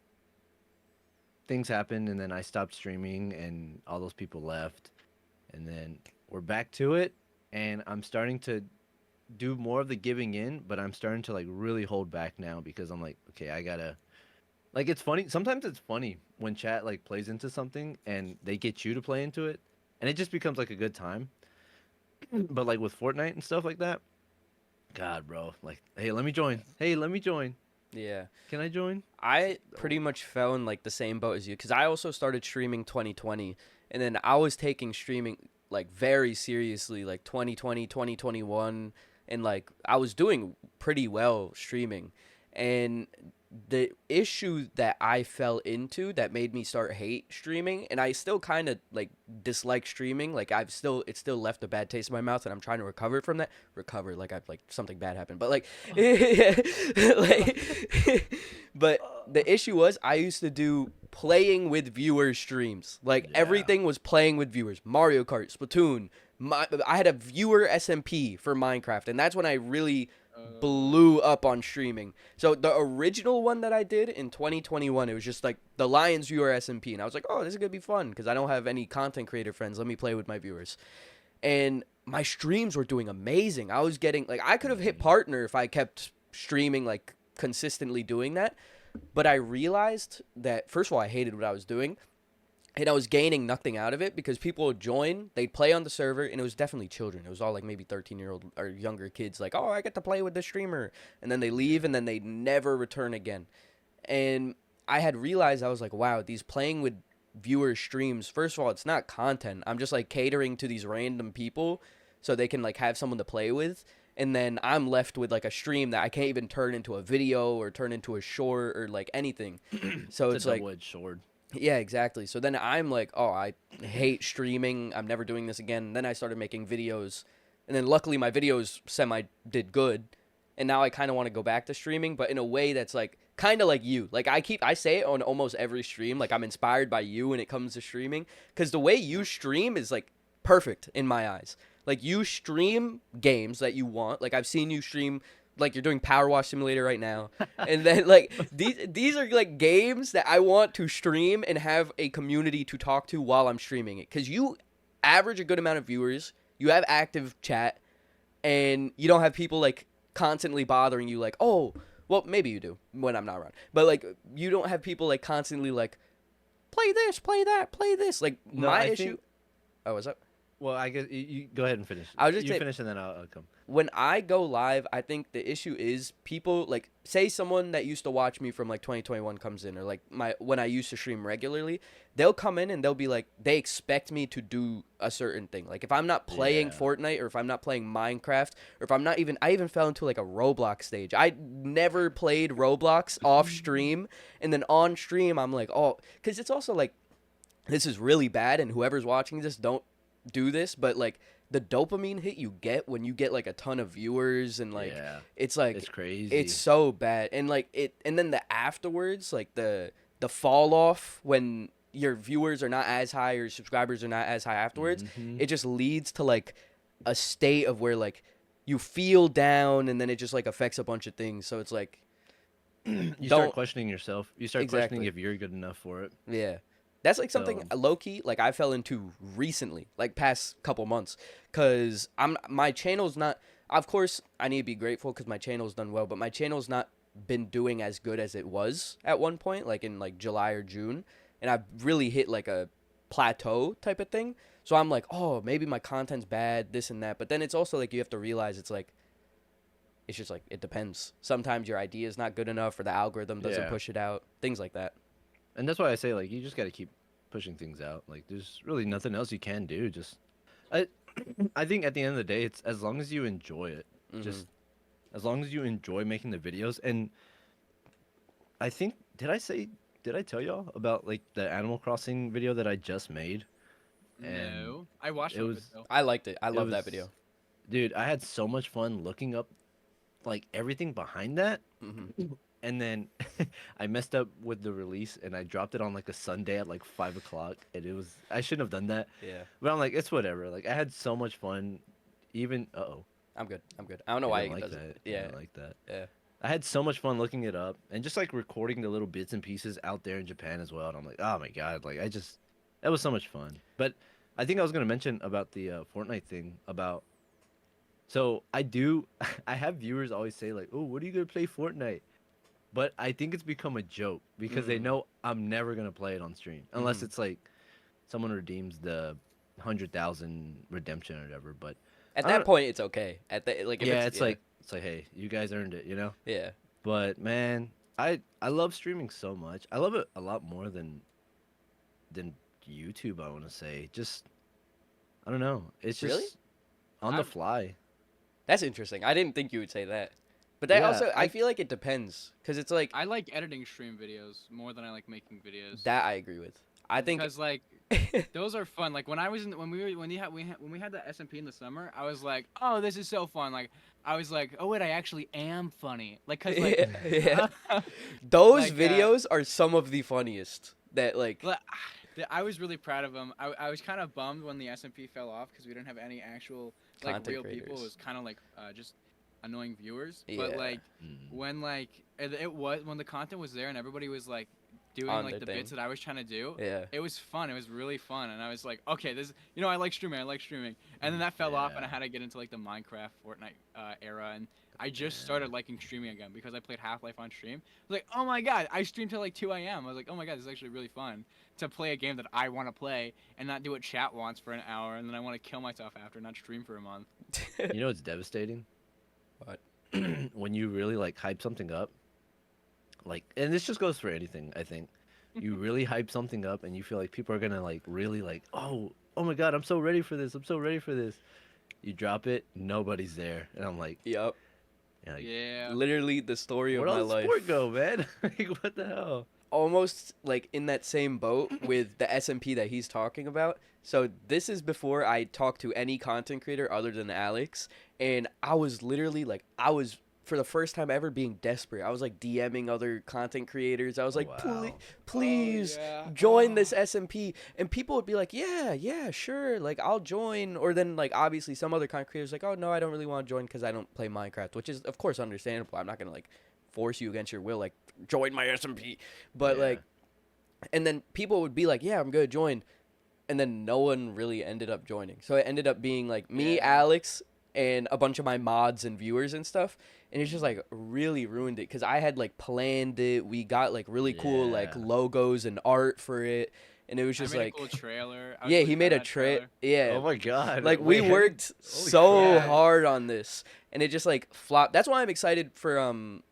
things happened, and then I stopped streaming, and all those people left, and then we're back to it, and I'm starting to do more of the giving in, but I'm starting to like really hold back now because I'm like, okay, I gotta. Like it's funny. Sometimes it's funny when chat like plays into something and they get you to play into it, and it just becomes like a good time. But like with Fortnite and stuff like that, God, bro, like, hey, let me join. Hey, let me join. Yeah. Can I join? I pretty much fell in like the same boat as you because I also started streaming 2020 and then I was taking streaming like very seriously like 2020, 2021 and like I was doing pretty well streaming and the issue that I fell into that made me start hate streaming and I still kind of like dislike streaming like it's still left a bad taste in my mouth and I'm trying to recover from that like I've like something bad happened but like like but the issue was I used to do playing with viewers streams like Yeah. everything was playing with viewers Mario Kart Splatoon I had a viewer SMP for Minecraft and that's when I really blew up on streaming. So the original one that I did in 2021, it was just like the Lions viewer SMP, and I was like, oh, this is gonna be fun because I don't have any content creator friends. Let me play with my viewers. and my streams were doing amazing. I was getting like I could have hit partner if I kept streaming like consistently doing that. But I realized that first of all I hated what I was doing, and I was gaining nothing out of it because people would join, they'd play on the server, and it was definitely children. It was all like maybe 13-year-old or younger kids like, "Oh, I get to play with the streamer." And then they leave and then they never return again. And I had realized I was like, "Wow, these playing with viewers streams, first of all, it's not content. I'm just like catering to these random people so they can like have someone to play with." And then I'm left with like a stream that I can't even turn into a video or turn into a short or like anything. So It's it's a like double-edged sword. yeah, exactly. So then I'm like, oh, I hate streaming. I'm never doing this again. And then I started making videos. And then luckily my videos semi did good. And now I kind of want to go back to streaming, but in a way that's like kind of like you. Like I say it on almost every stream. Like I'm inspired by you when it comes to streaming. Because the way you stream is like perfect in my eyes. Like you stream games that you want. Like I've seen you stream like you're doing Power Wash Simulator right now. And then like these are like games that I want to stream and have a community to talk to while I'm streaming it. Cuz you average a good amount of viewers, you have active chat, and you don't have people like constantly bothering you like, "Oh, well maybe you do when I'm not around." But like you don't have people like constantly like play this, play that, play this. Like No, my I issue think- Oh, what's up? Well, I guess you go ahead and finish. I was just you say- finish and then I'll come. When I go live, I think the issue is people like say someone that used to watch me from like 2021 comes in, or like when I used to stream regularly, they'll come in and they'll be like they expect me to do a certain thing. Like if I'm not playing Yeah. Fortnite or if I'm not playing Minecraft or if I'm not even I even fell into like a Roblox stage. I never played Roblox off stream, and then on stream I'm like, "Oh, cuz it's also like this is really bad and whoever's watching this don't do this, but like the dopamine hit you get when you get like a ton of viewers and like Yeah, it's like it's crazy. it's so bad. And like it and then the afterwards, like the fall off when your viewers are not as high or subscribers are not as high afterwards, Mhm. it just leads to like a state of where like you feel down, and then it just like affects a bunch of things. So it's like You don't- start questioning yourself. You start Exactly. questioning if you're good enough for it. yeah. That's like something So- low key like I fell into recently, like past couple months, cuz my channel's not, of course I need to be grateful cuz my channel's done well, but my channel's not been doing as good as it was at one point, like in like July or June, and I've really hit like a plateau type of thing. So I'm like, "Oh, maybe my content's bad, this and that." But then it's also like you have to realize it's just like it depends. Sometimes your idea is not good enough or the algorithm doesn't Yeah. push it out, things like that. And that's why I say like you just got to keep pushing things out. Like there's really nothing else you can do. Just I I think at the end of the day it's as long as you enjoy it. Just as long as you enjoy making the videos. And I think did I tell y'all about like the Animal Crossing video that I just made? And No, I watched it some of was- though. I liked it. I It love that was- video. Dude, I had so much fun looking up like everything behind that. Mhm. And then I messed up with the release and I dropped it on like a Sunday at like 5 o'clock. And it was, I shouldn't have done that. Yeah. But I'm like, it's whatever. Like I had so much fun. Even, I'm good. I don't know why didn't he like does that. it. I Yeah. didn't like that. Yeah. I had so much fun looking it up and just like recording the little bits and pieces out there in Japan as well. And I'm like, oh my God. Like that was so much fun. But I think I was going to mention about the Fortnite thing about, so I have viewers always say like, oh, what are you going to play Fortnite? But I think it's become a joke because they know I'm never going to play it on stream unless it's like someone redeems the 100,000 redemption or whatever. But At I that don't- point, it's okay. At the like, if yeah, it's like, hey, you guys earned it, you know? yeah. But man, I love streaming so much. I love it a lot more than YouTube, I want to say. Just I don't know. It's just Really? on the I've- fly. That's interesting. I didn't think you would say that. But that Yeah, also, I I- feel like it depends because it's like I like editing stream videos more than I like making videos. that. I agree with. I think Because like those are fun. Like when I was in when we had the SMP in the summer, I was like, oh, this is so fun. Like I was like, oh wait, I actually am funny. Like cause like yeah. Those like, videos are some of the funniest. That like But, I was really proud of them. I was kind of bummed when the SMP fell off because we didn't have any actual like Content real people. creators. It was kind of like just annoying viewers. Yeah. But like Mm. when like it was when the content was there and everybody was like doing On like their the thing. bits that I was trying to do, Yeah. it was fun. It was really fun, and I was like, okay, this, I like streaming. I like streaming, and then that fell off, and I Yeah. had to get into like the Minecraft, Fortnite era, and I just started liking streaming again because I played Half-Life on stream. I was like, oh my god, I streamed till like 2 a.m. I was like, oh my god, this is actually really fun to play a game that I want to play and not do what chat wants for an hour, and then I want to kill myself after, not stream for a month. You know, it's devastating What? when you really like hype something up. Like, and this just goes for anything. I think you really hype something up, and you feel like people are gonna like really like, oh my god, I'm so ready for this. I'm so ready for this. You drop it, nobody's there, and I'm like, Yep. yeah, like, Yeah. Literally the story of where my all the life. sport go, man? Like, what the hell? Almost like in that same boat with the SMP that he's talking about. So this is before I talked to any content creator other than Alex, and I was literally like, I was for the first time ever being desperate. I was like DMing other content creators. I was Oh, like, please, wow. please yeah. join Oh. this SMP, and people would be like, yeah, sure, like I'll join. Or then like obviously some other content creators like, oh no, I don't really want to join because I don't play Minecraft, which is of course understandable. I'm not gonna like force you against your will, like join my SMP, but Yeah. like, and then people would be like, yeah, I'm gonna join, and then no one really ended up joining. So it ended up being like me, Yeah. Alex, and a bunch of my mods and viewers and stuff, and it's just like really ruined it because I had like planned it. We got like really cool like Yeah. logos and art for it, and it was I just made like, a cool trailer. I was yeah, really he proud made of a that trailer. yeah. Oh my god. Like we Wait, worked holy so crap. hard on this, and it just like flopped. That's why I'm excited for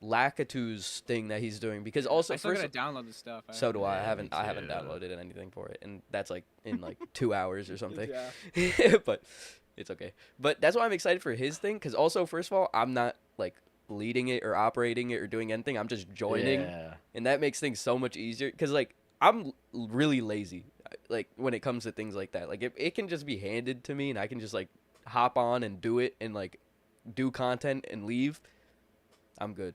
Lakitu's thing that he's doing because also I still first gotta download the stuff. so do I. Yeah, me I haven't too. downloaded anything for it, and that's like in like 2 hours or something. Yeah. But it's okay. But that's why I'm excited for his thing because also first of all, I'm not like leading it or operating it or doing anything. I'm just joining, Yeah. and that makes things so much easier because like really lazy like when it comes to things like that. Like it can just be handed to me and I can just like hop on and do it and like do content and leave. I'm good.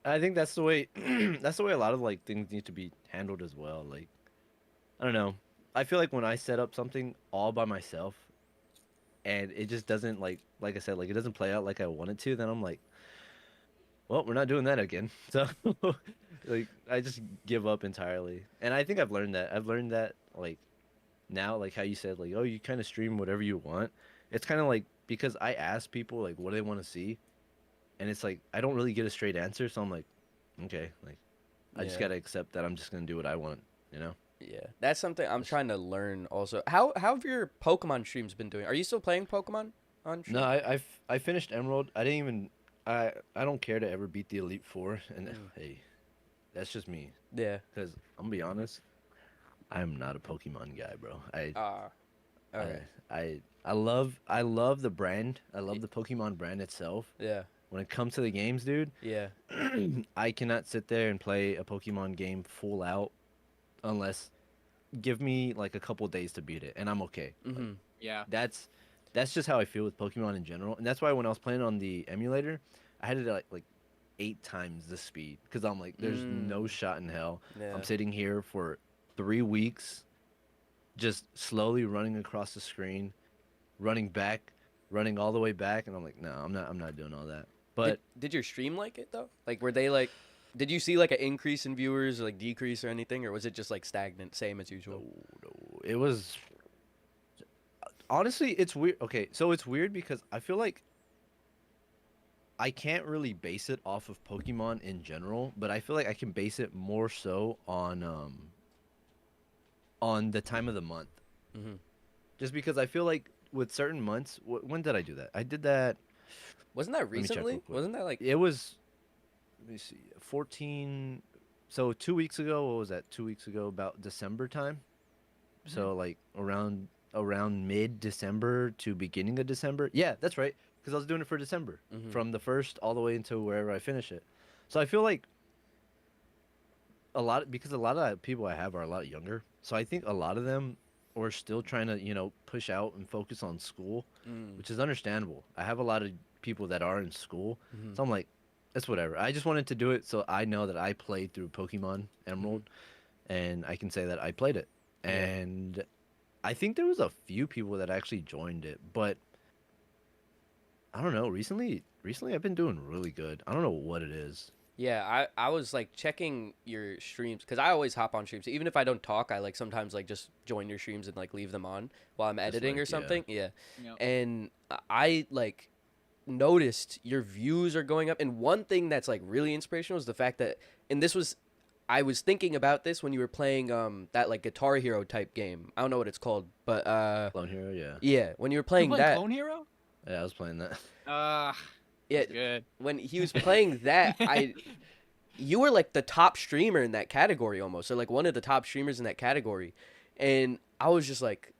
I think that's the way that's the way a lot of like things need to be handled as well. Like, I don't know. I feel like when I set up something all by myself and it just doesn't like I said, like it doesn't play out like I want it to, then I'm like, well, we're not doing that again. So like I just give up entirely. And I think I've learned that. I've learned that like now, like how you said, like, oh, you kind of stream whatever you want. It's kind of like because I ask people like what they want to see, and it's like I don't really get a straight answer, so I'm like, okay, like I just Yeah. gotta accept that I'm just gonna do what I want, you know? Yeah, that's something I'm trying to learn also. How have your Pokemon streams been doing? Are you still playing Pokemon on stream? No, I finished Emerald. I didn't even I don't care to ever beat the Elite Four, and hey, that's just me. Yeah. Because I'm gonna be honest, I'm not a Pokemon guy, bro. Okay. I love the brand. I love the Pokemon brand itself. Yeah. When it comes to the games, dude, Yeah. I cannot sit there and play a Pokemon game full out unless give me like a couple days to beat it, and I'm okay. Mm-hmm. Yeah. That's just how I feel with Pokemon in general, and that's why when I was playing on the emulator, I had it at like 8 times the speed because I'm like, there's no shot in hell Yeah. I'm sitting here for 3 weeks, just slowly running across the screen, running back, running all the way back, and I'm like, no, I'm not doing all that. But Did your stream like it though? Like were they like did you see like an increase in viewers or like decrease or anything, or was it just like stagnant, same as usual? no, it was honestly, it's weird. Okay, so it's weird because I feel like I can't really base it off of Pokemon in general, but I feel like I can base it more so on the time of the month. Mm-hmm. Just because I feel like with certain months, when did I do that? I did that. Wasn't that me check real recently? quick. Wasn't that like It was. Let me see. 14. So 2 weeks ago. What was that? 2 weeks ago, about December time. So like around mid December to beginning of December. Yeah, that's right. Because I was doing it for December, Mhm. from the first all the way until wherever I finish it. So I feel like because a lot of people I have are a lot younger. So I think a lot of them are still trying to push out and focus on school, which is understandable. I have a lot of people that are in school, Mhm. so I'm like, it's whatever. I just wanted to do it so I know that I played through Pokemon Emerald, and I can say that I played it. Yeah. And I think there was a few people that actually joined it, but I don't know. Recently I've been doing really good. I don't know what it is. Yeah, I was like checking your streams because I always hop on streams. Even if I don't talk, I like sometimes like just join your streams and like leave them on while I'm Just editing like, or yeah. something. Yeah. You know. And I like noticed your views are going up. And one thing that's like really inspirational is the fact that, and this was, I was thinking about this when you were playing that like Guitar Hero type game. I don't know what it's called, but Clone Hero, yeah. yeah, when you were You playing playing that, Clone Hero? Yeah, I was playing that. yeah, That's good. when he was playing that, you were like the top streamer in that category almost, or like one of the top streamers in that category, and I was just like,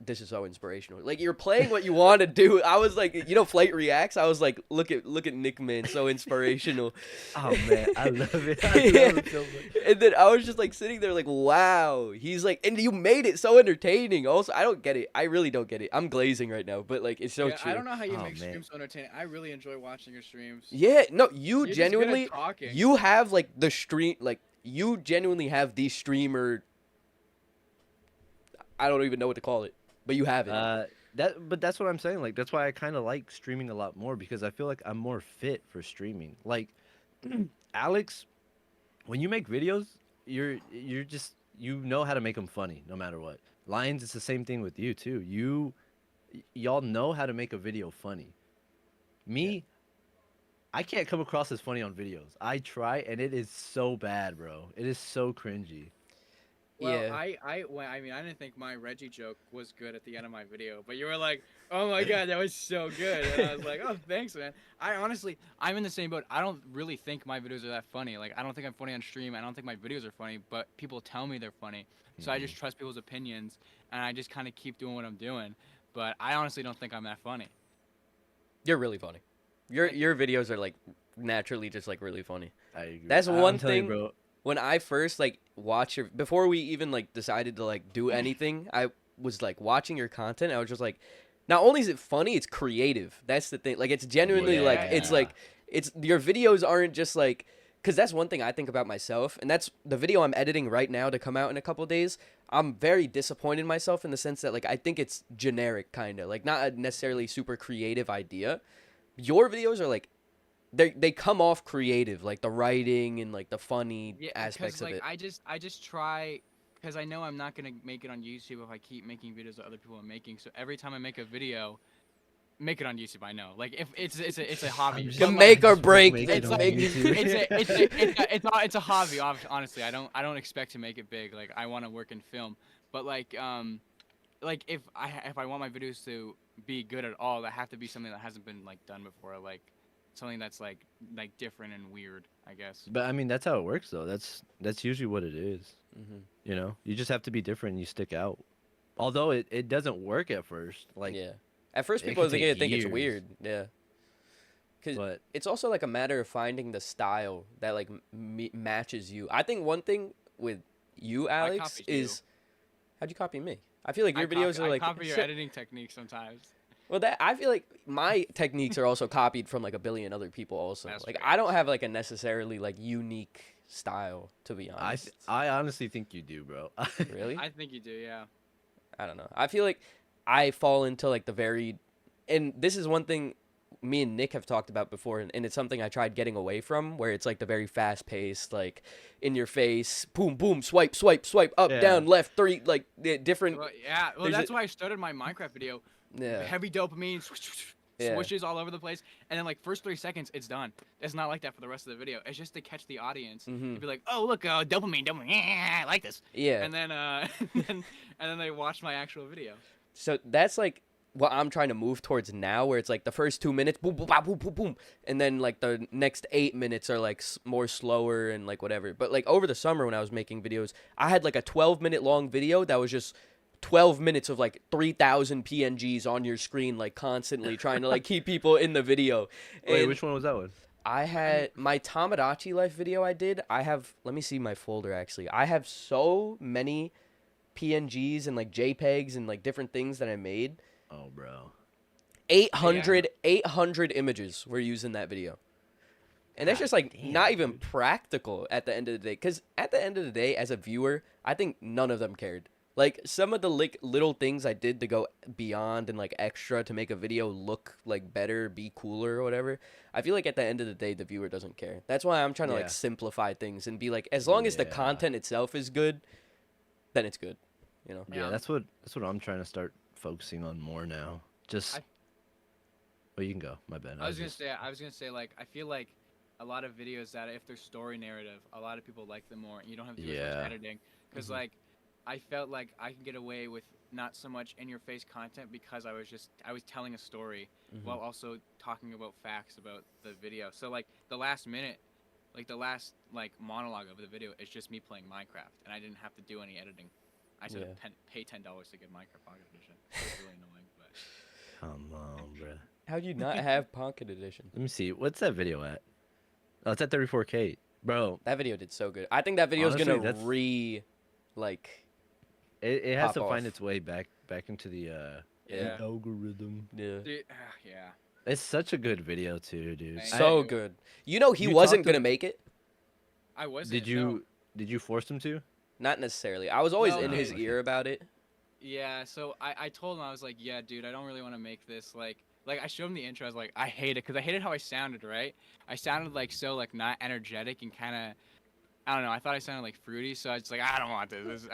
this is so inspirational. Like you're playing what you want to do. I was like, you know, Flight Reacts. I was like, look at Nick, man, so inspirational. Oh man, I love it. I Yeah. love it so much. And then I was just like sitting there like, wow. He's like, and you made it so entertaining. Also, I don't get it. I really don't get it. I'm glazing right now, but like it's so Yeah, true. I don't know how you Oh, make man. streams so entertaining. I really enjoy watching your streams. Yeah, no, you You're just good at genuinely, talking. you have like the stream, like you genuinely have the streamer. I don't even know what to call it, but you have it. But that's what I'm saying. Like that's why I kind of like streaming a lot more because I feel like I'm more fit for streaming. Like Alex, when you make videos, you're just you know how to make them funny no matter what. Lions, it's the same thing with you too. Y'all know how to make a video funny. Me, I can't come across as funny on videos. I try and it is so bad, bro. It is so cringy. Well, Yeah. I mean, I didn't think my Reggie joke was good at the end of my video, but you were like, "Oh my god, that was so good," and I was like, "Oh, thanks, man." I honestly, I'm in the same boat. I don't really think my videos are that funny. Like, I don't think I'm funny on stream. I don't think my videos are funny, but people tell me they're funny, so I just trust people's opinions, and I just kind of keep doing what I'm doing. But I honestly don't think I'm that funny. You're really funny. Your videos are like naturally just like really funny. I agree. That's I'm one telling you, thing- bro. When I first like watch your, before we even like decided to like do anything, I was like watching your content. I was just like, not only is it funny, it's creative. That's the thing. Like it's genuinely like it's Yeah. like it's your videos aren't just like, because that's one thing I think about myself, and that's the video I'm editing right now to come out in a couple days. I'm very disappointed in myself in the sense that like I think it's generic kind of like not a necessarily super creative idea. Your videos are like they come off creative, like the writing and like the funny aspects of like it. I just try because I know I'm not gonna make it on YouTube if I keep making videos that other people are making. So every time I make a video, make it on YouTube. I know, like if it's a hobby. just To But, make or Just break. make it It's on like YouTube. it's a hobby. Honestly, I don't expect to make it big. Like I want to work in film, but like if I want my videos to be good at all, that have to be something that hasn't been like done before. Like something that's like different and weird, I guess. But I mean, that's how it works, though. That's usually what it is. Mm-hmm. You know, you just have to be different. And you stick out. Although it doesn't work at first. Like, Yeah. At first, it people are could gonna take think it's years. weird. Yeah. Because but it's also like a matter of finding the style that like matches you. I think one thing with you, Alex, copied you. is how'd you copy me? I feel like your videos are like I copy your editing techniques sometimes. well, that I feel like my techniques are also copied from like a billion other people. Also, That's like fair. I don't have like a necessarily like unique style, to be honest. I honestly think you do, bro. Really? I think you do, yeah. I don't know. I feel like I fall into like the very, and this is one thing me and Nick have talked about before, and it's something I tried getting away from, where it's like the very fast paced, like in your face, boom, boom, swipe, swipe, swipe, up, Yeah. down, left, three, like the different. Well, yeah. Well, There's that's a- why I started my Minecraft video. Yeah. Heavy dopamine, Yeah. swishes all over the place, and then like first 3 seconds, it's done. It's not like that for the rest of the video. It's just to catch the audience. Mhm. To be like, oh look, dopamine, dopamine, yeah, I like this. Yeah. And then and then they watch my actual video. So that's like what I'm trying to move towards now, where it's like the first 2 minutes, boom, boom, boom, boom, boom, boom, and then like the next 8 minutes are like more slower and like whatever. But like over the summer when I was making videos, I had like a 12-minute long video that was just 12 minutes of like 3,000 PNGs on your screen, like constantly trying to like keep people in the video. Wait, And which one was that one? I had my Tamagotchi life video I did. I have, let me see my folder actually. I have so many PNGs and like JPEGs and like different things that I made. Oh, bro. 800 images were used in that video. And that's God just like damn, not even dude. practical at the end of the day. Because at the end of the day, as a viewer, I think none of them cared. Like some of the little things I did to go beyond and like extra to make a video look like better, be cooler or whatever. I feel like at the end of the day, the viewer doesn't care. That's why I'm trying to like Yeah. simplify things and be like, as long as the Yeah. content itself is good, then it's good. You know. Yeah, Yeah. that's what I'm trying to start focusing on more now. Just. I- Oh, you can go. My bad. I was gonna say like I feel like a lot of videos that if they're story narrative, a lot of people like them more, and you don't have to do as Yeah. much editing. Because Mhm. like I felt like I can get away with not so much in your face content because I was telling a story Mhm. while also talking about facts about the video. So like the last minute, like the last like monologue of the video is just me playing Minecraft, and I didn't have to do any editing. I said Yeah. pay $10 to get Minecraft Pocket Edition. It was really annoying, but Come on, bruh. How do you not have Pocket Edition? Let me see. What's that video at? Oh, it's at 34K, bro. That video did so good. I think that video is Honestly, gonna that's- like It has Pop to find off. its way back into the Yeah. algorithm. yeah. dude, yeah. It's such a good video too, dude. Thank So you. good. You know he You wasn't talked gonna ab- make it. I wasn't. Did you force him to? Not necessarily. I was always No, in no, his okay. ear about it. Yeah, so I told him, I was like, yeah, dude, I don't really want to make this. Like I showed him the intro. I was like, I hate it because I hated how I sounded, right? I sounded like so like not energetic and kind of, I don't know. I thought I sounded like fruity, so I was just like, I don't want this.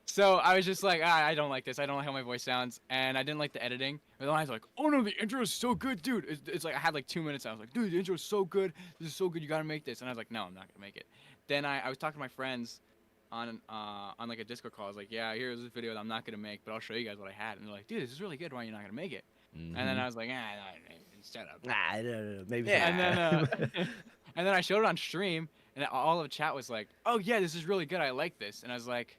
So I was just like, I don't like this. I don't like how my voice sounds, and I didn't like the editing. But then I was like, oh no, the intro is so good, dude. It's like I had like 2 minutes. I was like, dude, the intro is so good. This is so good. You gotta make this. And I was like, no, I'm not gonna make it. Then I was talking to my friends on like a Discord call. I was like, yeah, here's this video that I'm not gonna make, but I'll show you guys what I had. And they're like, dude, this is really good. Why are you not gonna make it? And then I was like, shut up. Nah, I don't know. Maybe. Yeah. And then and then I showed it on stream, and all of chat was like, oh yeah, this is really good. I like this. And I was like,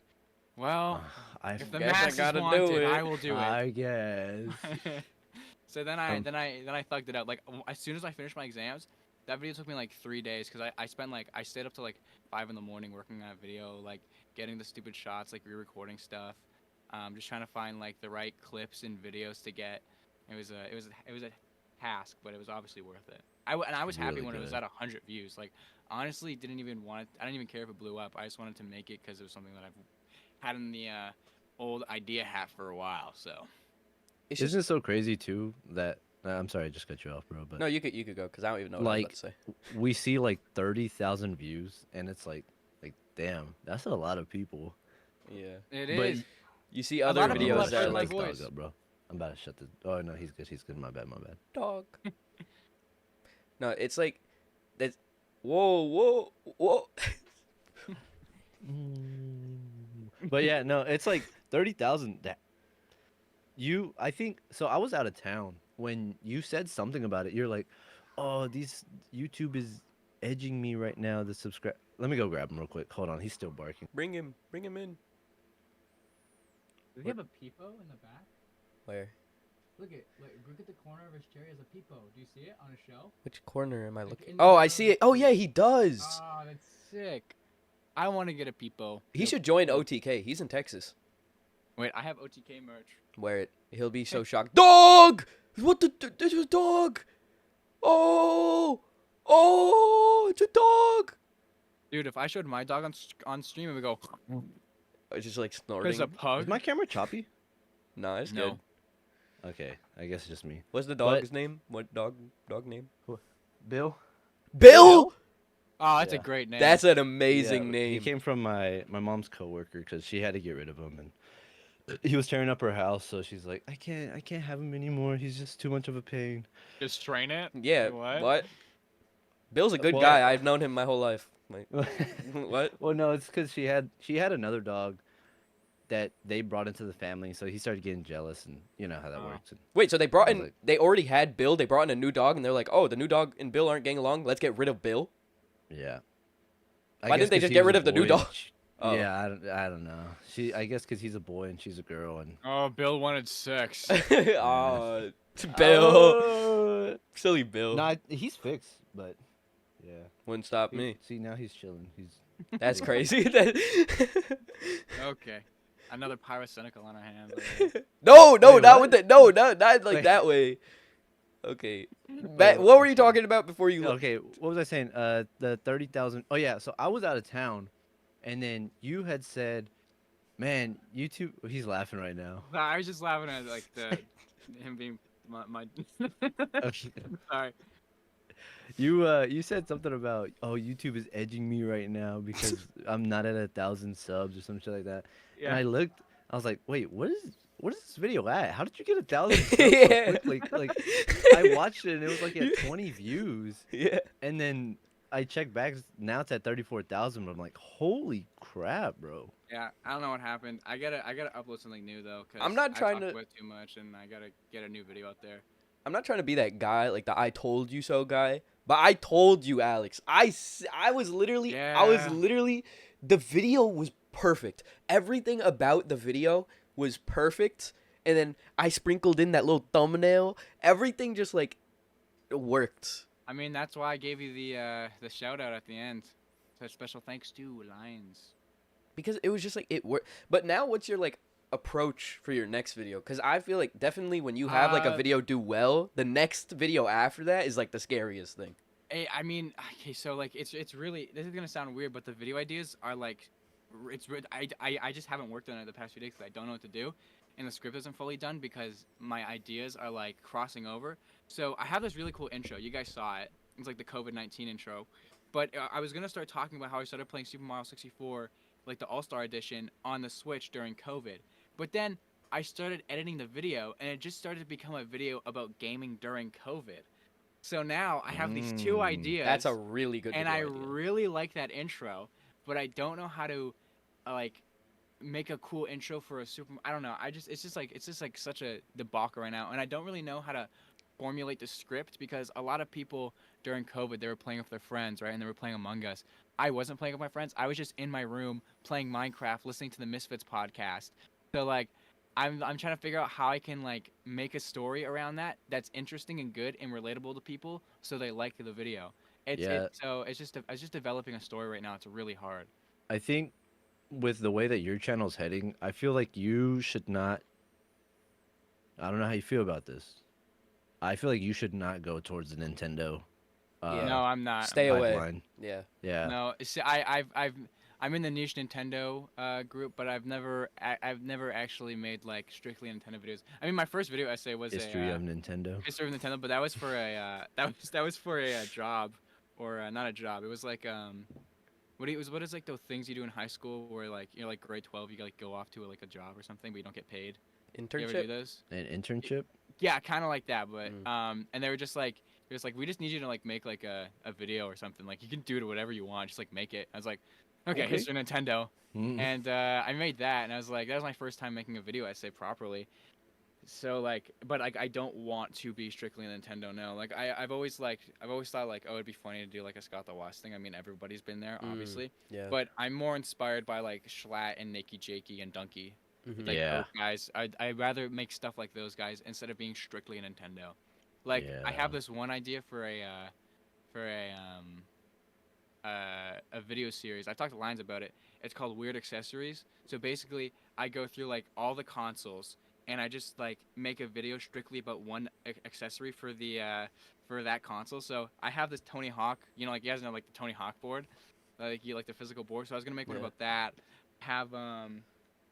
well, I if the guess I masses gotta want do it, it. I will do it. I guess. So then I thugged it out. Like as soon as I finished my exams, that video took me like 3 days because I stayed up till like 5 in the morning working on that video, like getting the stupid shots, like re-recording stuff, just trying to find like the right clips and videos to get. It was a task, but it was obviously worth it. I was happy Really when it was good. at 100 views. Like honestly, I didn't even care if it blew up. I just wanted to make it because it was something that I've had in the old idea hat for a while. So It's just, Isn't it so crazy too that I'm sorry, I just cut you off, bro. But no, you could go because I don't even know what I was about to say. we see like 30,000 views, and it's like damn, that's a lot of people. Yeah. it But is. You see A other lot of people videos have that heard are my like voice. Up, bro. I'm about to shut this. Oh no, he's good. He's good. My bad. My bad. dog. No, it's like that's whoa. But yeah, no, it's like 30,000. That I think so. I was out of town when you said something about it. You're like, oh, these YouTube is edging me right now. The subscribe. Let me go grab him real quick. Hold on, he's still barking. Bring him in. Does he have a peepo in the back? Where? Look at the corner of his chair. He has a peepo. Do you see it on a shelf? Which corner am I Like looking? in Oh, the I see it. Oh yeah, he does. Oh, that's sick. I want to get a peepo. He should join OTK. He's in Texas. Wait, I have OTK merch. Wear it. He'll be so shocked. Dog! What the? This was dog. Oh, it's a dog. Dude, if I showed my dog on stream, it would go. It's just like There's snorting. a pug. Is my camera choppy? Nah, it's No. good. Okay, I guess it's just me. What's the But- dog's name? What dog name? Bill. Bill. Oh, that's Yeah. a great name. That's an amazing Yeah, name. He came from my mom's coworker because she had to get rid of him, and he was tearing up her house. So she's like, I can't have him anymore. He's just too much of a pain. Just train it. Yeah. Wait, What? Bill's a good Well- guy. I've known him my whole life. Like, what? Well, no, it's because she had another dog that they brought into the family, so he started getting jealous, and you know how that Oh. works. And Wait, so they brought I in? was like- They already had Bill. They brought in a new dog, and they're like, "Oh, the new dog and Bill aren't getting along. Let's get rid of Bill." yeah. Why didn't they just get rid of the new dog? Oh. Yeah, I don't know. I guess because he's a boy and she's a girl, and Oh, Bill wanted sex. Oh, Bill. Silly Bill. no, he's fixed, but yeah. Wouldn't stop me. See, now he's chilling. He's That's crazy. Okay. Another pyrocynical on our hands. no, Wait, not what? with that. No, not like Wait. that way. Okay. Matt, what were you talking about before you? okay. What was I saying? The 30,000. Oh yeah. So I was out of town and then you had said, "Man, YouTube." He's laughing right now. No, I was just laughing at like the him being my Okay. sorry. You said something about, oh, YouTube is edging me right now because I'm not at 1,000 subs or some shit like that. And Yeah. I looked, I was like, wait, what is this video at? How did you get 1,000 subs so Yeah. quickly? Like, I watched it and it was like at 20 views, Yeah. and then I checked back. Now it's at 34,000. But I'm like, holy crap, bro. Yeah, I don't know what happened. I gotta upload something new though, cause I'm not I trying talk to. about it too much, and I gotta get a new video out there. I'm not trying to be that guy, like the "I told you so" guy. But I told you, Alex. I was literally. I was Yeah. literally. The video was perfect. Everything about the video was perfect. And then I sprinkled in that little thumbnail. Everything just like it worked. I mean, that's why I gave you the shout out at the end. So special thanks to Lions. Because it was just like it worked. But now, what's your like approach for your next video? Because I feel like definitely when you have like a Uh, video do well, the next video after that is like the scariest thing. I mean, okay, so like it's really, this is gonna sound weird, but the video ideas are like, I just haven't worked on it the past few days because I don't know what to do, and the script isn't fully done because my ideas are like crossing over. So I have this really cool intro. You guys saw it. It's like the COVID-19 intro, but I was gonna start talking about how I started playing Super Mario 64, like the All Star Edition, on the Switch during COVID. But then I started editing the video, and it just started to become a video about gaming during COVID. So now I have these two Mm. ideas, That's a really good and video I idea. really like that intro, but I don't know how to like make a cool intro for a super. I don't know. It's just like such a debacle right now, and I don't really know how to formulate the script because a lot of people during COVID they were playing with their friends, right, and they were playing Among Us. I wasn't playing with my friends. I was just in my room playing Minecraft, listening to the Misfits podcast. So like I'm trying to figure out how I can like make a story around that that's interesting and good and relatable to people so they like the video. Yeah, It's just developing a story right now. It's really hard. I think with the way that your channel's heading, I feel like you should not. I don't know how you feel about this. I feel like you should not go towards the Nintendo Yeah. No, I'm not. Stay away. pipeline. Yeah. Yeah. No, see, I'm in the niche Nintendo group, but I've never actually made like strictly Nintendo videos. I mean, my first video essay was History a of Nintendo. history of Nintendo, but that was for a that was for a, job, or not a job. It was like what is like those things you do in high school where like like grade 12 you like go off to like a job or something but you don't get paid. You ever do Internship. those? An internship? Yeah, kind of like that, but Mm. and they were just like, it was like, we just need you to like make like a video or something. Like you can do it whatever you want, just like make it. I was like, okay, Okay. history of Nintendo, Mm. and I made that, and I was like, that was my first time making a video essay properly. So like, but like I don't want to be strictly Nintendo now. Like I've always thought like, oh, it'd be funny to do like a Scott the Wasp thing. I mean, everybody's been there, Mm. obviously, Yeah. but I'm more inspired by like Schlatt and Nikki, Jakey, and Donkey. Mhm. Like Yeah. those guys, I'd rather make stuff like those guys instead of being strictly a Nintendo. Like I have Yeah. this one idea for for a a video series. I talked to Lines about it. It's called Weird Accessories. So basically, I go through like all the consoles and I just like make a video strictly about one accessory for that console. So I have this Tony Hawk, like you guys know like the Tony Hawk board, like you like the physical board. So I was gonna make one Yeah. about that. Have I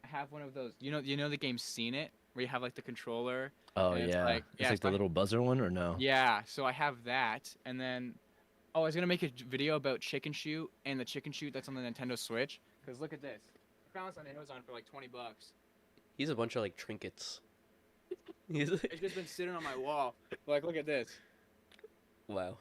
have one of those. The game Seen It, where you have like the controller. Oh And it's yeah. like- It's yeah, like the I- little buzzer one, or no? Yeah, so I have that, and then I was gonna make a video about Chicken Shoot and the Chicken Shoot that's on the Nintendo Switch. Cause look at this. I found this on Amazon for like $20. He's a bunch of like trinkets. He's It's just been sitting on my wall. Like, look at this. wow.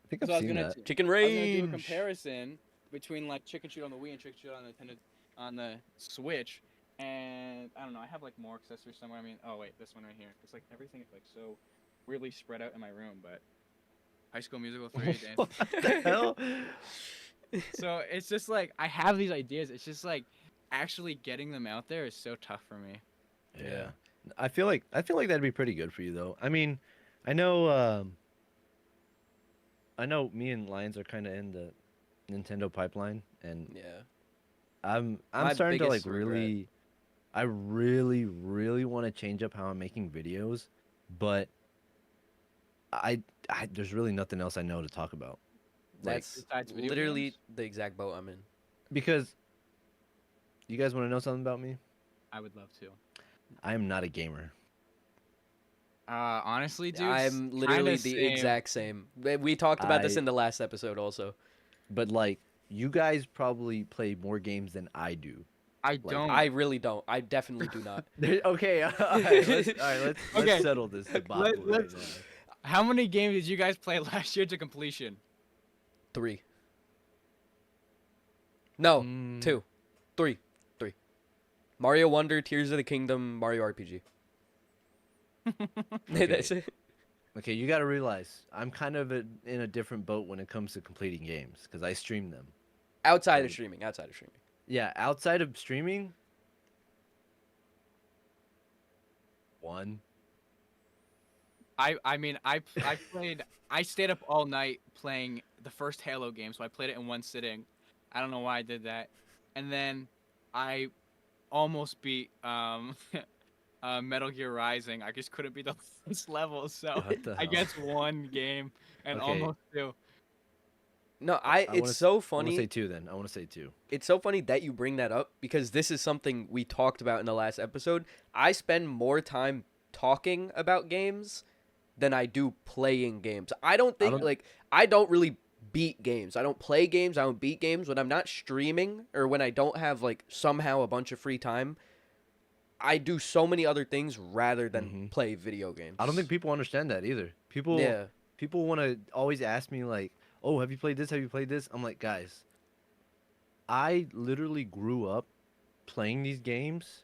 I think So I I've was seen gonna that. Chicken I was gonna do a range. comparison between like Chicken Shoot on the Wii and Chicken Shoot on the Nintendo on the Switch, and I don't know. I have like more accessories somewhere. I mean, oh wait, this one right here. It's like everything is like so weirdly spread out in my room, but High School Musical 3. Dan. What the hell? So it's just like I have these ideas. It's just like actually getting them out there is so tough for me. Yeah. I feel like that'd be pretty good for you though. I mean, I know me and Lions are kind of in the Nintendo pipeline, and Yeah. I'm My starting to like biggest regret. really, I really want to change up how I'm making videos, but I there's really nothing else I know to talk about. Like, That's besides video literally games? the exact boat I'm in. because You guys want to know something about me? I would love to. I am not a gamer. Honestly, dude, I'm literally the exact same. We talked about this I in the last episode also. but like you guys probably play more games than I do. I Like, don't. I really don't. I definitely do not. Okay, let's Okay. settle this debacle right let's- now. How many games did you guys play last year to completion? 3. No, Mm, 2. 3. Mario Wonder, Tears of the Kingdom, Mario RPG. That's it. Okay, you got to realize I'm kind of in a different boat when it comes to completing games because I stream them. Outside of Right. streaming. Yeah, outside of streaming, one. I mean I stayed up all night playing the first Halo game, so I played it in one sitting. I don't know why I did that. And then I almost beat Metal Gear Rising. I just couldn't beat the first level, so What the I hell? guess one game and Okay. almost two. No, wanna it's s- so I want to funny. say two then. I want to say two. It's so funny that you bring that up because this is something we talked about in the last episode. I spend more time talking about games than I do playing games. I don't think don't- I don't really beat games. I don't play games. I don't beat games when I'm not streaming or when I don't have like somehow a bunch of free time. I do so many other things rather than Mhm. play video games. I don't think people understand that either. People Yeah. people want to always ask me like, "Oh, have you played this? Have you played this?" I'm like, "Guys, I literally grew up playing these games,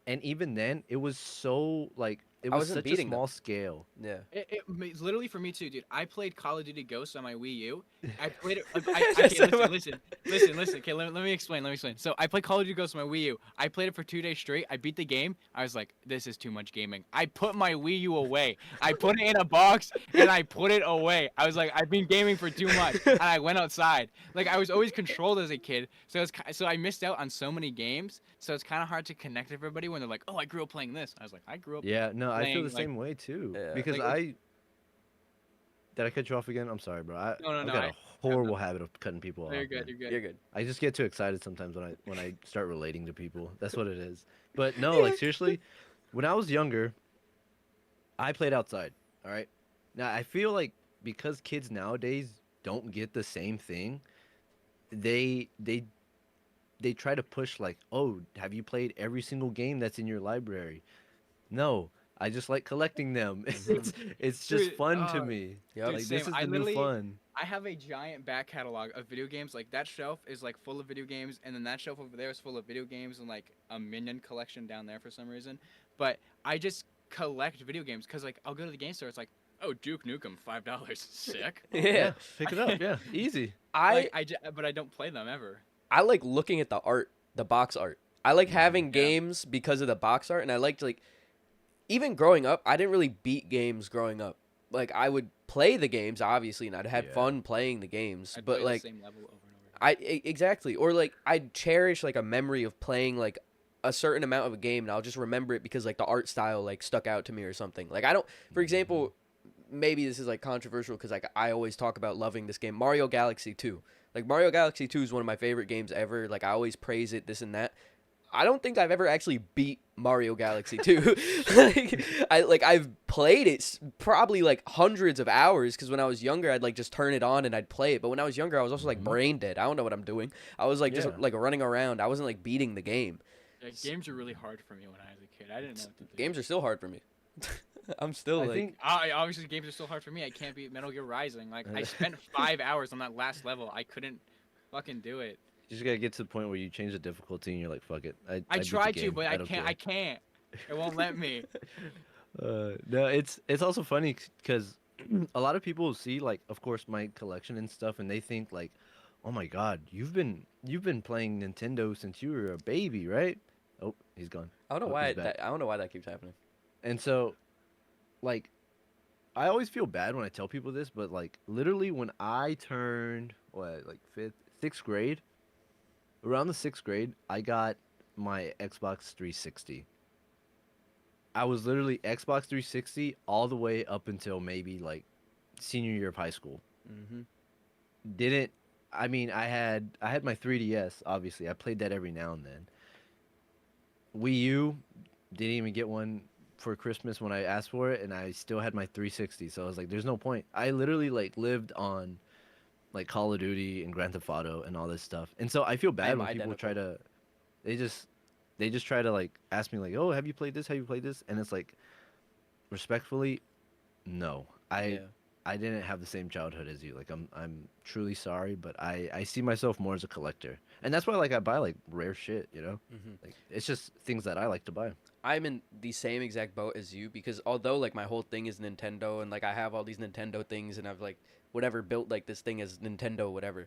and even then, it was so like it I was wasn't such a beating them. small scale." Yeah. It's literally for me too, dude. I played Call of Duty Ghosts on my Wii U. I played it. Just Okay, about- listen. Okay, let me explain. So I played Call of Duty Ghosts on my Wii U. I played it for 2 days straight. I beat the game. I was like, this is too much gaming. I put my Wii U away. I put it in a box and I put it away. I was like, I've been gaming for too much, and I went outside. Like I was always controlled as a kid, so I missed out on so many games. So it's kind of hard to connect everybody when they're like, oh, I grew up playing this. I was like, I grew up. Yeah, no, I feel playing, the like- same way too. Yeah. Because Like, did I cut you off again? I'm sorry, bro. No, I've no, got I- a horrible habit of cutting people off. You're good. man. You're good. You're good. I just get too excited sometimes when I start relating to people. That's what it is. But no, like seriously, when I was younger, I played outside. All right. Now I feel like because kids nowadays don't get the same thing, they try to push like, oh, have you played every single game that's in your library? No, I just like collecting them. It's just Dude, fun to me. Yep. Dude, Like same. this is I the new literally- fun. I have a giant back catalog of video games. Like that shelf is like full of video games, and then that shelf over there is full of video games and like a minion collection down there for some reason. But I just collect video games because like I'll go to the game store. It's like, oh, Duke Nukem, $5, sick. Yeah. Pick it up. Yeah, easy. I But I don't play them ever. I like looking at the art, the box art. I like having Yeah. games because of the box art, and I liked like even growing up, I didn't really beat games growing up. Like I would play the games obviously, and I'd have Yeah. fun playing the games. I'd but play like the same level over and over. exactly, or like I'd cherish like a memory of playing like a certain amount of a game, and I'll just remember it because like the art style like stuck out to me or something. Like I don't, for example, maybe this is like controversial because like I always talk about loving this game, Mario Galaxy 2. Like Mario Galaxy 2 is one of my favorite games ever. Like I always praise it, this and that. I don't think I've ever actually beat Mario Galaxy 2. I've played it probably like hundreds of hours because when I was younger I'd like just turn it on and I'd play it. But when I was younger I was also like Mhm. brain dead. I don't know what I'm doing. I was like just Yeah. like running around. I wasn't like beating the game. Yeah, games are really hard for me when I was a kid. I didn't know what to do. Games are still hard for me. I'm still I like think Obviously, games are still hard for me. I can't beat Metal Gear Rising. Like I Uh, spent 5 hours on that last level. I couldn't fucking do it. you just gotta get to the point where you change the difficulty and you're like, fuck it. I I beat the tried to, game. but I don't can't. care." I can't. It won't let me. No, it's also funny because a lot of people see like, of course, my collection and stuff, and they think like, oh my god, you've been playing Nintendo since you were a baby, right? Oh, he's gone. I don't know Oh, why he's back. I don't know why that keeps happening. And so, like, I always feel bad when I tell people this, but like, literally, when I turned like sixth grade, around the sixth grade, I got my Xbox 360. I was literally Xbox 360 all the way up until maybe like senior year of high school. Mm-hmm. Didn't I mean I had my 3DS, obviously. I played that every now and then. Wii U, didn't even get one for Christmas when I asked for it, and I still had my 360. So I was like, "There's no point." I literally like lived on like Call of Duty and Grand Theft Auto and all this stuff, and so I feel I bad am when people try identical. to, they just, they just try to like ask me like, "Oh, have you played this? Have you played this?" And it's like, respectfully, no. Yeah. I didn't have the same childhood as you. Like I'm truly sorry, but I see myself more as a collector. And that's why like I buy like rare shit, you know? Hmm. Like it's just things that I like to buy. I'm in the same exact boat as you because although like my whole thing is Nintendo and like I have all these Nintendo things and I've like whatever built like this thing as Nintendo whatever.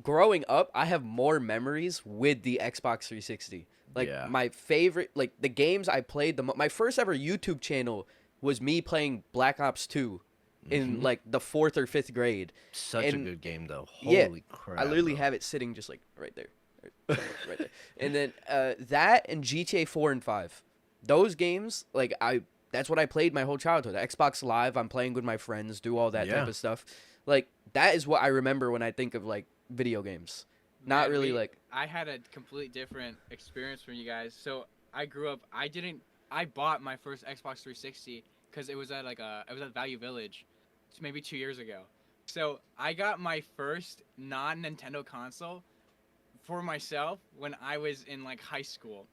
Growing up, I have more memories with the Xbox 360. Like Yeah. my favorite like the games I played my first ever YouTube channel was me playing Black Ops 2 in Hmm. like the 4th or 5th grade. Such a And good game though. yeah, Holy I crap, literally bro. have it sitting just like right there, right there. And then that and GTA 4 and 5, those games like that's what I played my whole childhood. Xbox Live, I'm playing with my friends, do all that type Yeah. of stuff. Like that is what I remember when I think of like video games. Not Man, really like I had a complete different experience from you guys. So I grew up. I bought my first Xbox 360 because it was at it was at Value Village, maybe 2 years ago. So I got my first non Nintendo console for myself when I was in like high school.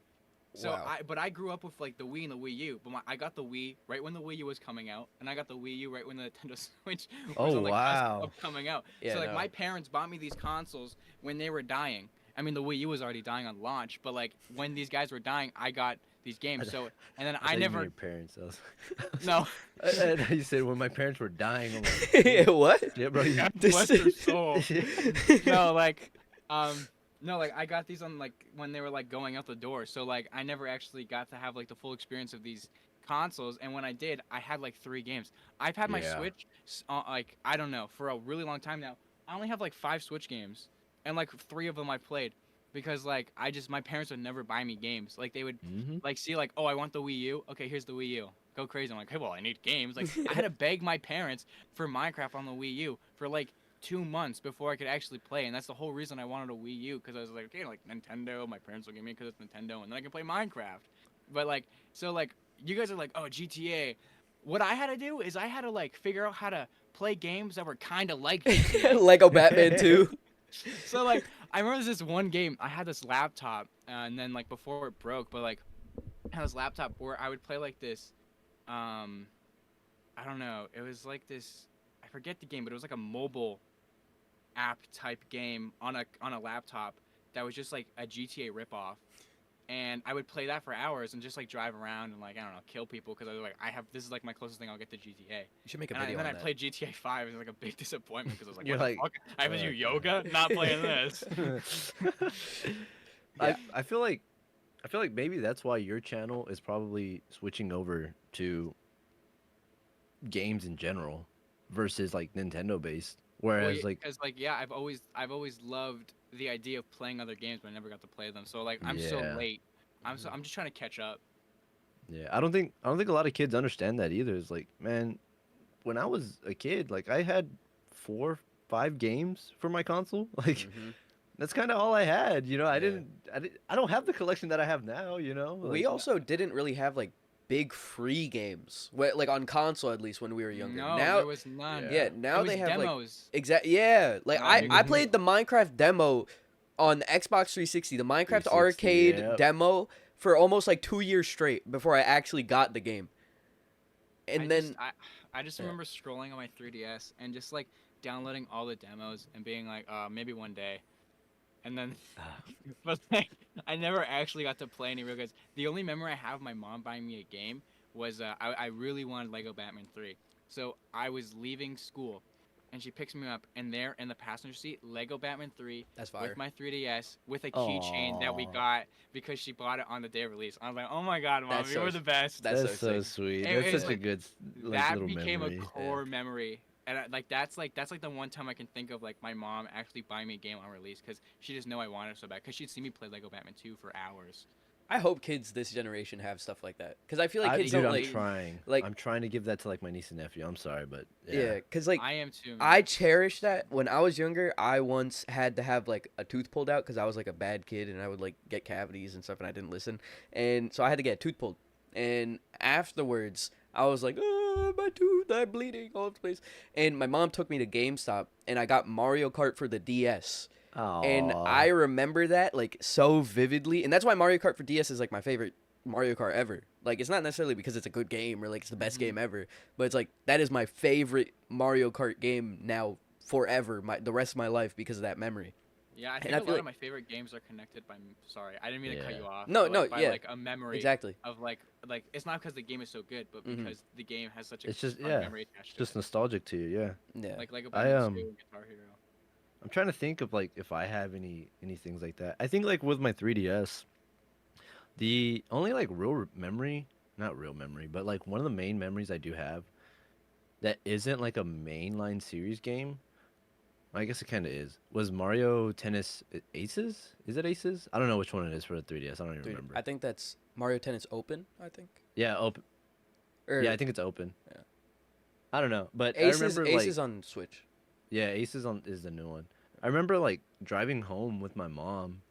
So wow. but I grew up with like the Wii and the Wii U. But I got the Wii right when the Wii U was coming out, and I got the Wii U right when the Nintendo Switch was Oh on the cusp wow. of coming out. Yeah, So like no. my parents bought me these consoles when they were dying. I mean the Wii U was already dying on launch, but like when these guys were dying, I got these I, games. So and then I I thought you meant never your parents. I was no. I thought you said when my parents were dying. I'm like, Yeah, holy what? shit, bro. You, God This bless their soul. No, like, no, like I got these on like when they were like going out the door. So like I never actually got to have like the full experience of these consoles. And when I did, I had like 3 games. I've had my yeah. Switch, like I don't know, for a really long time now. I only have like 5 Switch games, and like 3 of them I played because like my parents would never buy me games. Like they would Hmm. like see like, oh, I want the Wii U. Okay, here's the Wii U. Go crazy. I'm like, hey, well, I need games. Like I had to beg my parents for Minecraft on the Wii U for like 2 months before I could actually play, and that's the whole reason I wanted a Wii U because I was like, okay, like Nintendo, my parents will give me because it's Nintendo, and then I can play Minecraft. But like, so like, you guys are like, oh, GTA. What I had to do is I had to like figure out how to play games that were kind of like GTA. Lego Batman 2. So like, I remember this one game. I had this laptop, and then like before it broke, but like, I had this laptop where I would play like this. Um, I don't know. It was like this. I forget the game, but it was like a mobile app type game on a laptop that was just like a GTA ripoff. And I would play that for hours and just like drive around and like I don't know kill people because I was like I have this is like my closest thing I'll get to GTA. You should make a And video then on I that. played GTA 5 and it was like a big disappointment because I was like You're what the like, fuck I have to do okay. yoga not playing this. Yeah. I feel like maybe that's why your channel is probably switching over to games in general versus like Nintendo based. Well, Whereas like because like yeah I've always loved the idea of playing other games but I never got to play them so like I'm so yeah, late. Mhm. I'm just trying to catch up. yeah, I don't think a lot of kids understand that either. It's like, man, when I was a kid, like I had 4, 5 games for my console. Like Mhm. that's kind of all I had. You know, Yeah. I don't have the collection that I have now. You know, We like also didn't really have like big free games, like on console at least when we were younger. No, Now, there was none. yeah. yeah, It now was they have like demos. exact yeah. Like Not I big I ones. Mhm. played the Minecraft demo on the Xbox 360, the Minecraft 360, arcade yeah. demo for almost like 2 years straight before I actually got the game. I And just then I just yeah. remember scrolling on my 3DS and just like downloading all the demos and being like, maybe one day. And then, but like, I never actually got to play any real games. The only memory I have of my mom buying me a game was I really wanted Lego Batman 3. So I was leaving school, and she picks me up, and there in the passenger seat, Lego Batman 3 That's fire. with my 3DS with a keychain that we Aw. got because she bought it on the day of release. I was like, oh my god, mom, That's you so were the best. that's That's so so sick. sweet. It, That's it was such a like good like that little became a memory. core memory and that's like the one time I can think of like my mom actually buying me a game on release because she just know I wanted it so bad because she'd see me play Lego Batman 2 for hours. I hope kids this generation have stuff like that, because I feel like kids Dude, don't I'm like trying. like I'm trying to give that to like my niece and nephew. I'm sorry, but yeah, because like I am too, man. I cherish that. When I was younger, I once had to have like a tooth pulled out because I was like a bad kid and I would like get cavities and stuff and I didn't listen. And so I had to get a tooth pulled. And afterwards, I was like, oh, my tooth, I'm bleeding all over the place. And my mom took me to GameStop and I got Mario Kart for the DS. And I oh, remember that like so vividly. And that's why Mario Kart for DS is like my favorite Mario Kart ever. Like, it's not necessarily because it's a good game or like it's the best game ever, but it's like that is my favorite Mario Kart game now forever, the rest of my life, because of that memory. Yeah, I And think I a feel lot like of my favorite games are connected by. Sorry, I didn't mean to cut Yeah. you off. No, but, no, like, by yeah, like a memory exactly. of like it's not because the game is so good, but Mhm. because the game has such a it's just strong yeah, memory it's attached to just it. nostalgic to you. Yeah. Yeah. Like Lego I Batman 2 and Guitar Hero. I'm trying to think of like if I have any things like that. I think like with my 3DS, the only like real memory, not real memory, but like one of the main memories I do have that isn't like a mainline series game. I guess it kind of is. Was Mario Tennis Aces? Is it Aces? I don't know which one it is for the 3DS. I don't even Dude, remember. I think that's Mario Tennis Open, I think. Yeah, open. Or Yeah, I think it's open. yeah. I don't know, but I Aces remember Aces like on Switch. yeah, Aces on is the new one. I remember like driving home with my mom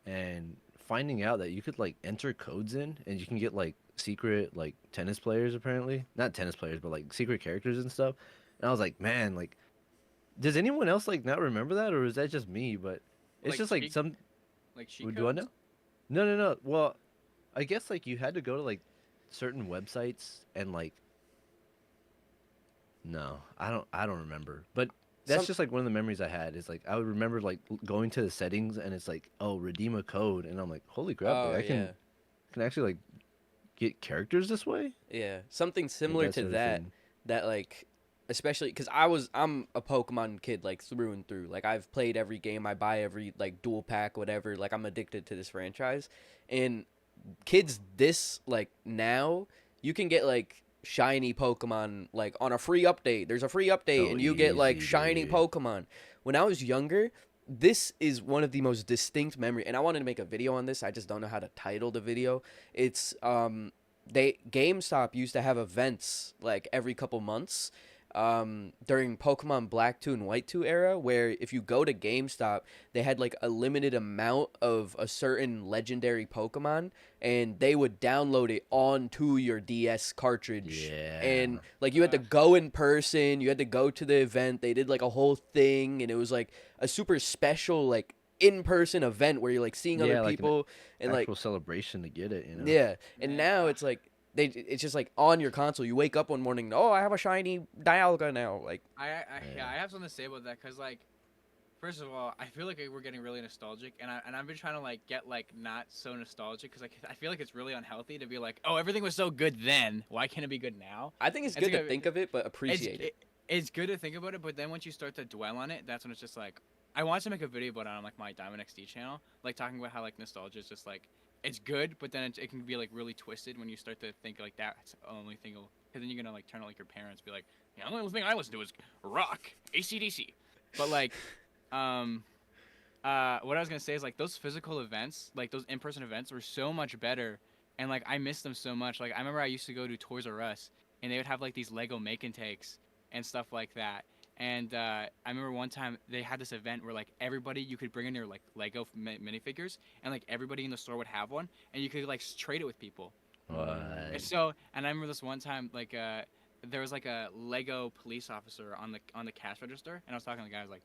and finding out that you could like enter codes in and you can get like secret like tennis players apparently. Not tennis players, but like secret characters and stuff. And I was like, man, like does anyone else like not remember that or is that just me? But it's Like just like cheat, some like cheat do I codes. know? No, no, no. Well, I guess like you had to go to like certain websites and like no, I don't remember. But that's Some just like one of the memories I had is like I would remember like going to the settings and it's like, oh, redeem a code and I'm like, holy crap, Oh like I yeah. can actually like get characters this way? Yeah. Something Like similar that to sort of that thing. that like especially because I'm a Pokemon kid like through and through. Like I've played every game, I buy every like dual pack, whatever. Like I'm addicted to this franchise, and kids this like now you can get like shiny Pokemon like on a free update. There's a free update So and you get like easy, shiny dude. Pokemon. When I was younger, this is one of the most distinct memory, and I wanted to make a video on this. I just don't know how to title the video. It's they GameStop used to have events like every couple months during Pokemon Black 2 and White 2 era, where if you go to GameStop, they had like a limited amount of a certain legendary Pokemon, and they would download it onto your DS cartridge. Yeah. And like you had to go in person, you had to go to the event. They did like a whole thing, and it was like a super special like in-person event where you're like seeing Yeah, other like an people and like actual celebration to get it, you know? yeah. And Man, now it's like it's just like on your console. You wake up one morning, oh, I have a shiny Dialga now. Like yeah, I have something to say about that because like, first of all, I feel like we're getting really nostalgic, and I've been trying to like get like not so nostalgic because like I feel like it's really unhealthy to be like, oh, everything was so good then, why can't it be good now? I think it's It's good to like think of it, but appreciate it. it's good to think about it, but then once you start to dwell on it, that's when it's just like I want to make a video about it on like my Diamond XD channel, like talking about how like nostalgia is just like it's good, but then it can be like really twisted when you start to think like that's the only thing. Because then you're gonna like turn to like your parents, be like, yeah, the only thing I listen to is rock, ACDC. But like, what I was gonna say is like those physical events, like those in-person events, were so much better, and like I miss them so much. Like I remember I used to go to Toys R Us, and they would have like these Lego make and takes and stuff like that. And I remember one time they had this event where like everybody you could bring in their like Lego minifigures, and like everybody in the store would have one, and you could like trade it with people. And What? so, and I remember this one time like there was like a Lego police officer on the cash register, and I was talking to the guy. I was like,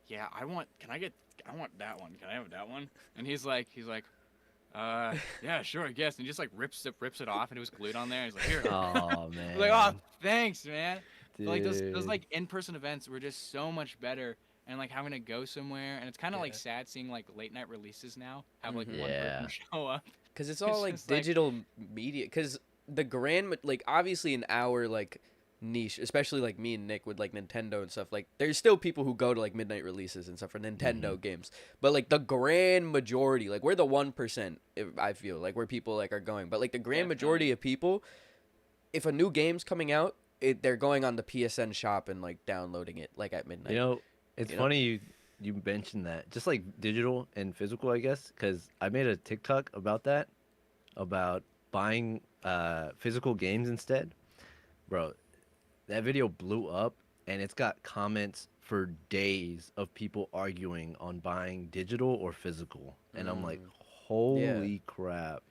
"Yeah, I want that one. Can I have that one?" And he's like, yeah, sure, I guess. And he just like rips it off, and it was glued on there. And he's like, "Here." Oh I man. was like, "Oh, thanks, man." But, like those Dude. like in-person events were just so much better, and like having to go somewhere, and it's kind of like Yeah. sad seeing like late night releases now have like Mhm. one Yeah. person show up. Because it's all like just like digital media. Because the like obviously in our like niche, especially like me and Nick with like Nintendo and stuff, like there's still people who go to like midnight releases and stuff for Nintendo games. But like the grand majority, like we're the 1%, I feel like where people like are going. But like the grand majority of people, if a new game's coming out, they're going on the PSN shop and like downloading it like at midnight. You know, it's You know? funny you mentioned that. Just like digital and physical, I guess, because I made a TikTok about that. about buying physical games instead, bro, that video blew up, and it's got comments for days of people arguing on buying digital or physical, and I'm like, Mm, yeah. holy crap,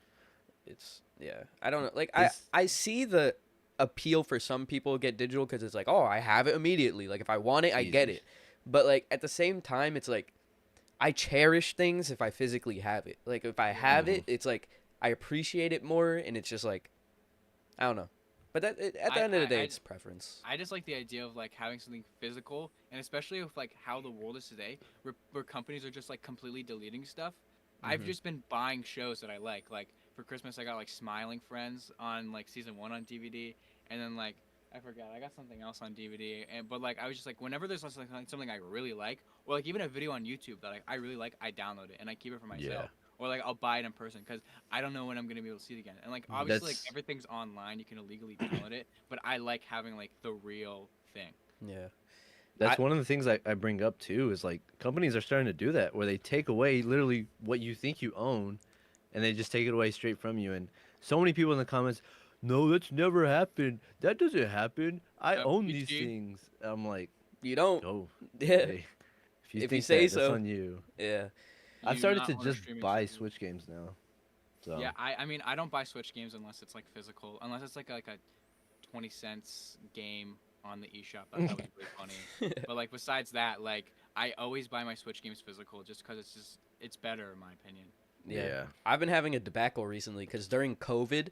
It's yeah. I don't know. Like this. I see the appeal for some people to get digital because it's like, oh, I have it immediately. Like if I want it, I get Easy. it. But like at the same time, it's like I cherish things if I physically have it. Like if I have Hmm. it, it's like I appreciate it more, and it's just like I don't know. But at the I, end of the I, day, I it's preference. I just like the idea of like having something physical, and especially with like how the world is today, where companies are just like completely deleting stuff. I've Hmm. just been buying shows that I like. Like for Christmas, I got like Smiling Friends on like season 1 on DVD, and then like I forgot I got something else on DVD. And but like I was just like whenever there's something I really like, or like even a video on YouTube that I really like, I download it and I keep it for Yeah, myself. Or like I'll buy it in person because I don't know when I'm gonna be able to see it again. And like obviously like that's everything's online, you can illegally download it, but I like having like the real thing. Yeah. I that's one of the things I bring up too is like companies are starting to do that where they take away literally what you think you own, and they just take it away straight from you. And so many people in the comments, no, that's never happened. That doesn't happen. I own these PG. things. I'm like, you don't. oh, Yeah. hey, if you If you think say that, that's so. on you. Yeah. Yeah. I've You do started not to own a just streaming buy service. Switch games now. Yeah, So I mean I don't buy Switch games unless it's like physical, unless it's like a 20 cents game on the eShop. That was really funny. But like besides that, like I always buy my Switch games physical just because it's better in my opinion. Yeah, yeah, I've been having a debacle recently because during COVID,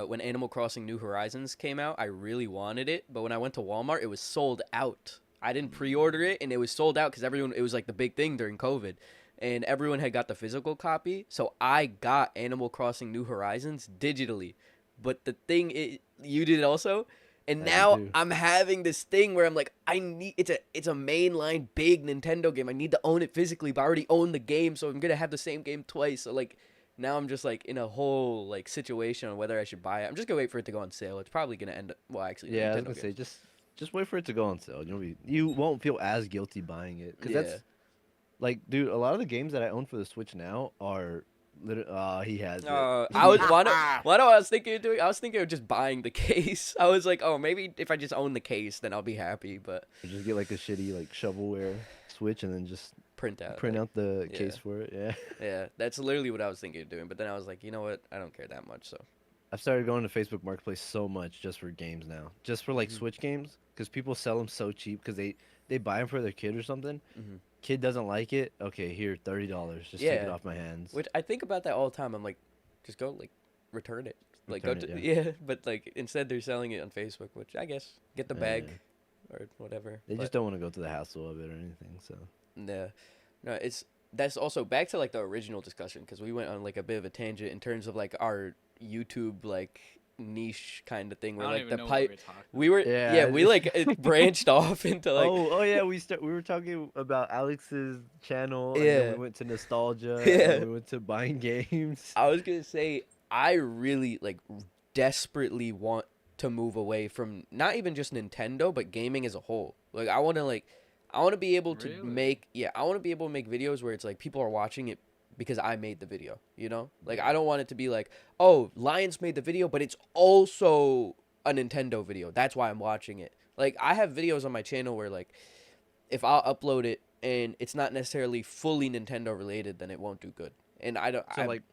when Animal Crossing New Horizons came out, I really wanted it, but when I went to Walmart, it was sold out. I didn't pre-order it, and it was sold out because everyone. It was like the big thing during COVID, and everyone had got the physical copy. So I got Animal Crossing New Horizons digitally, but the thing is, you did also. And I did now too. I'm having this thing where I'm like, I need it's a mainline big Nintendo game. I need to own it physically, but I already own the game, so I'm gonna have the same game twice. So like now I'm just like in a whole like situation on whether I should buy it. I'm just gonna wait for it to go on sale. It's probably gonna end up well actually Yeah, I was Nintendo gonna say games. just wait for it to go on sale. You won't feel as guilty buying it because Yeah. that's like, dude, a lot of the games that I own for the Switch now are he has it. I was what I was thinking of doing. I was thinking of just buying the case. I was like, oh, maybe if I just own the case, then I'll be happy. But Or just get like a shitty like shovelware Switch and then just print out. print out the Yeah. case for it. Yeah. Yeah, that's literally what I was thinking of doing. But then I was like, you know what? I don't care that much. So. I've started going to Facebook Marketplace so much just for games now, just for like Hmm. Switch games, because people sell them so cheap because they buy them for their kid or something. Hmm. Kid doesn't like it. Okay, here $30. Just take it Yeah. off my hands. Which I think about that all the time. I'm like, just go like return it. Like go Return to it, yeah. yeah, but like instead they're selling it on Facebook, which I guess get the bag or whatever. They But just don't want to go through the hassle of it or anything. So yeah, no, it's that's also back to like the original discussion because we went on like a bit of a tangent in terms of like our YouTube like niche kind of thing I where don't like even the know what we pipe were talking we were yeah. yeah we like it branched off into like Oh yeah, we were talking about Alex's channel, and then we yeah went to nostalgia, and then yeah. we went to buying games. I was gonna say I really like desperately want to move away from not even just Nintendo but gaming as a whole. Like I want to be able to Really? make yeah I want to be able to make videos where it's like people are watching it because I made the video. You know, like I don't want it to be like oh Lions made the video but it's also a Nintendo video. That's why I'm watching it. Like I have videos on my channel where like if I'll upload it and it's not necessarily fully Nintendo related, then it won't do good. And I don't. So I, like,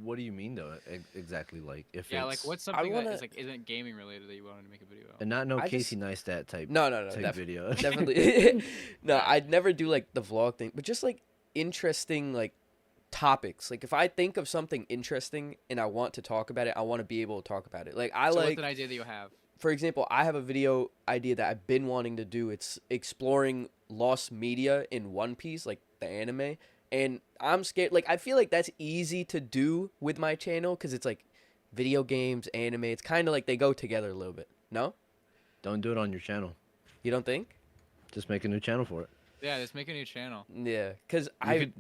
what do you mean though? Exactly, like if Yeah, like it's what's something wanna- that is like isn't gaming related that you wanted to make a video of? and not no I Casey just- Neistat type no, type video. definitely. No, I'd never do like the vlog thing, but just like interesting like topics. Like if I think of something interesting and I want to talk about it, I want to be able to talk about it. Like I So like, what's an idea that you have? for example, I have a video idea that I've been wanting to do. It's exploring lost media in One Piece, like the anime. And I'm scared. Like I feel like that's easy to do with my channel because it's like video games, anime. It's kind of like they go together a little bit. No, Don't do it on your channel. you don't think? Just make a new channel for it. Yeah, just make a new channel. Yeah, because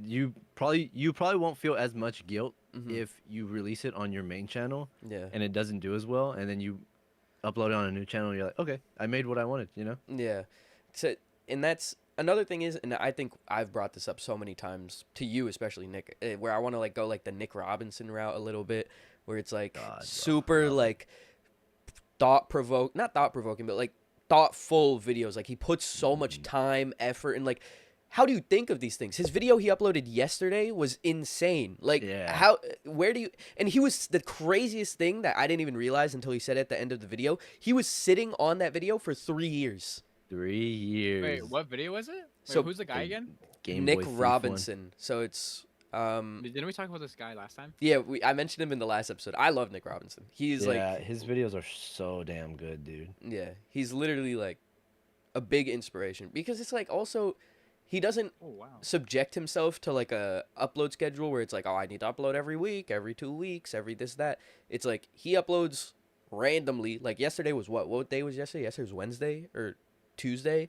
You probably won't feel as much guilt Mhm. if you release it on your main channel yeah. and it doesn't do as well, and then you upload it on a new channel and you're like, okay, I made what I wanted, you know? Yeah. So and that's another thing is, and I think I've brought this up so many times to you, especially Nick, where I want to like go like the Nick Robinson route a little bit, where it's like God, bro, super love it. like not thought provoking, but like thoughtful videos. Like he puts so much time, effort, and like, how do you think of these things? His video he uploaded yesterday was insane. Like Yeah. where do you, and he was the craziest thing that I didn't even realize until he said it at the end of the video. He was sitting on that video for 3 years. 3 years. Wait, what video was it? Wait, So- who's the guy again? Game Nick Boy Thief one. Robinson. So it's Didn't we talk about this guy last time? yeah, I mentioned him in the last episode. I love Nick Robinson. He's Yeah, like, his videos are so damn good, dude. yeah, he's literally like a big inspiration because it's like also he doesn't Oh wow. subject himself to like a upload schedule where it's like, oh, I need to upload every week, every 2 weeks, every this that. It's like he uploads randomly. Like yesterday was what day was yesterday? Yesterday was Wednesday or Tuesday.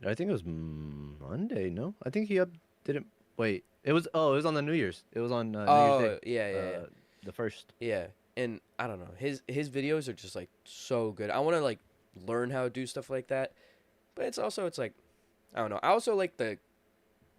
I think it was Monday. No, I think he didn't. Wait, it was on the New Year's. It was on New Oh Year's Day. yeah. The first. Yeah, and I don't know. His videos are just like so good. I want to like learn how to do stuff like that, but it's like I don't know. I also like the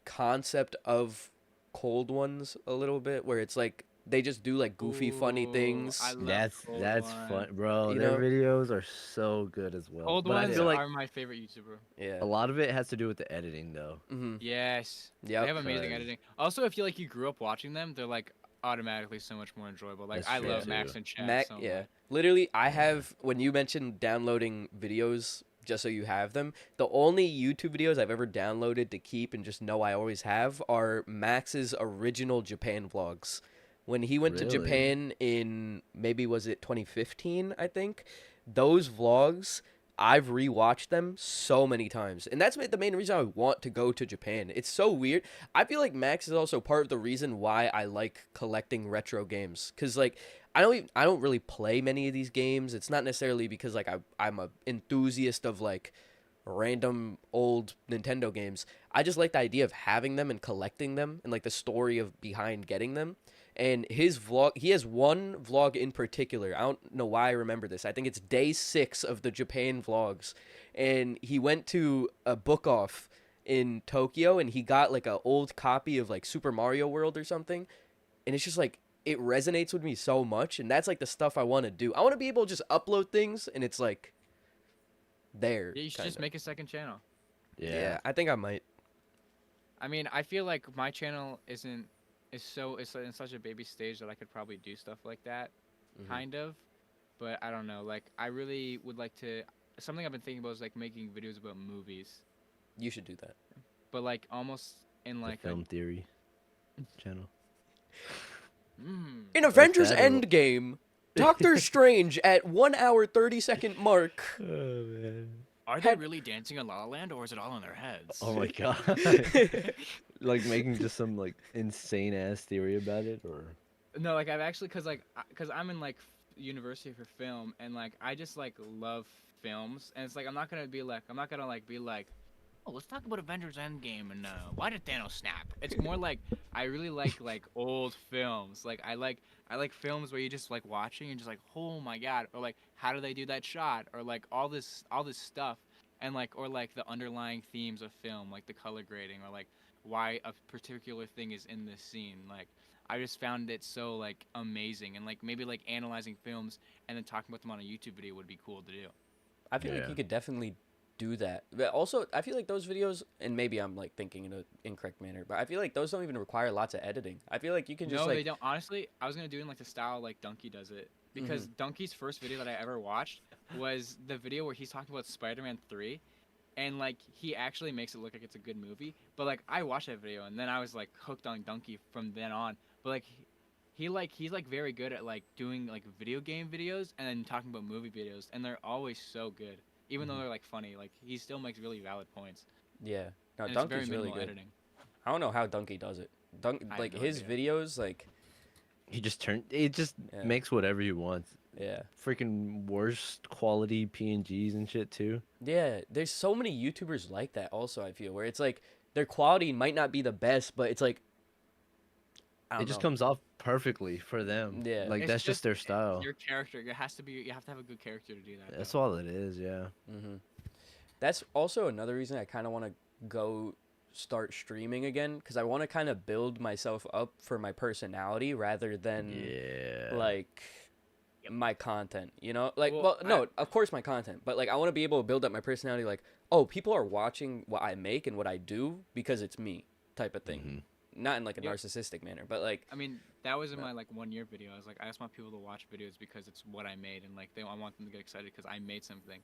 concept of cold ones a little bit, where it's like they just do like goofy, funny Ooh, things. I love That's Cold fun, One. bro. You Their know? videos are so good as well. Old But I ones feel like are my favorite YouTuber. Yeah. a lot of it has to do with the editing, though. Mm-hmm. Yes. Yep. They have amazing 'Cause- editing. Also, if you like you grew up watching them, they're like automatically so much more enjoyable. Like That's I true, love too. Max and Chad Mac, so yeah. much. Literally, I have, when you mentioned downloading videos just so you have them, the only YouTube videos I've ever downloaded to keep and just know I always have are Max's original Japan vlogs. When he went to Really? Japan in, maybe was it 2015, I think, those vlogs, I've rewatched them so many times. And that's the main reason I want to go to Japan. It's so weird. I feel like Max is also part of the reason why I like collecting retro games. Cause like I don't really play many of these games. It's not necessarily because like I'm a enthusiast of like random old Nintendo games. I just like the idea of having them and collecting them and like the story of behind getting them. And his vlog, he has one vlog in particular. I don't know why I remember this. I think it's day 6 of the Japan vlogs. And he went to a book off in Tokyo and he got like an old copy of like Super Mario World or something. And it's just like, it resonates with me so much. And that's like the stuff I want to do. I want to be able to just upload things and it's like there. Yeah, you should just kinda. make a second channel. Yeah, I think I might. I mean, I feel like my channel is in such a baby stage that I could probably do stuff like that, Mhm. kind of. But I don't know. Like, I really would like to. Something I've been thinking about is like making videos about movies, You should do that. but like almost in The like film theory channel. In Avengers that or- Endgame, Doctor Strange at 1 hour 30-second mark. Oh man. Are they really dancing in La La Land, or is it all in their heads? Oh my god. Like making just some like insane ass theory about it, or No, like I've actually, cause I'm in like university for film, and like I just like love films, and it's like I'm not gonna be like, oh, let's talk about Avengers Endgame and why did Thanos snap? It's more like I really like old films. Like I like films where you just like watching and just like, oh my god, or like how do they do that shot, or like all this stuff, and like or like the underlying themes of film, like the color grading, or like why a particular thing is in this scene. Like I just found it so like amazing, and like maybe like analyzing films and then talking about them on a YouTube video would be cool to do. I feel like Yeah. you could definitely do that. But also, I feel like those videos, and maybe I'm like thinking in an incorrect manner, but I feel like those don't even require lots of editing. I feel like you can just No, like they don't. Honestly, I was gonna do it in like the style like Donkey does it, because Donkey's first video that I ever watched was the video where he's talking about Spider-Man 3, and like he actually makes it look like it's a good movie. But like I watched that video and then I was like hooked on Donkey from then on. But like he's like very good at like doing like video game videos and then talking about movie videos, and they're always so good. Even though they're like funny, like he still makes really valid points. yeah. No, And it's very Donkey's really minimal good. editing. I don't know how Donkey does it. I have Like no his idea. videos, like he just Yeah. makes whatever he wants. yeah. Freaking worst quality PNGs and shit too. Yeah, there's so many YouTubers like that also, I feel, where it's like their quality might not be the best, but it's like I It don't just know. comes off perfectly for them. Yeah. Like It's that's just their it's style. Your character, it has to be. You have to have a good character to do that. That's though. all it is, yeah. That's also another reason I kind of want to go start streaming again because I want to kind of build myself up for my personality rather than Yeah. like my content, you know? Like, Well, no, of course my content, but like I want to be able to build up my personality like, oh, people are watching what I make and what I do because it's me type of thing. Mhm. Not in like a Yep. narcissistic manner, but like I mean, that was in my like 1 year video. I was like, I just want people to watch videos because it's what I made, and like I want them to get excited because I made something.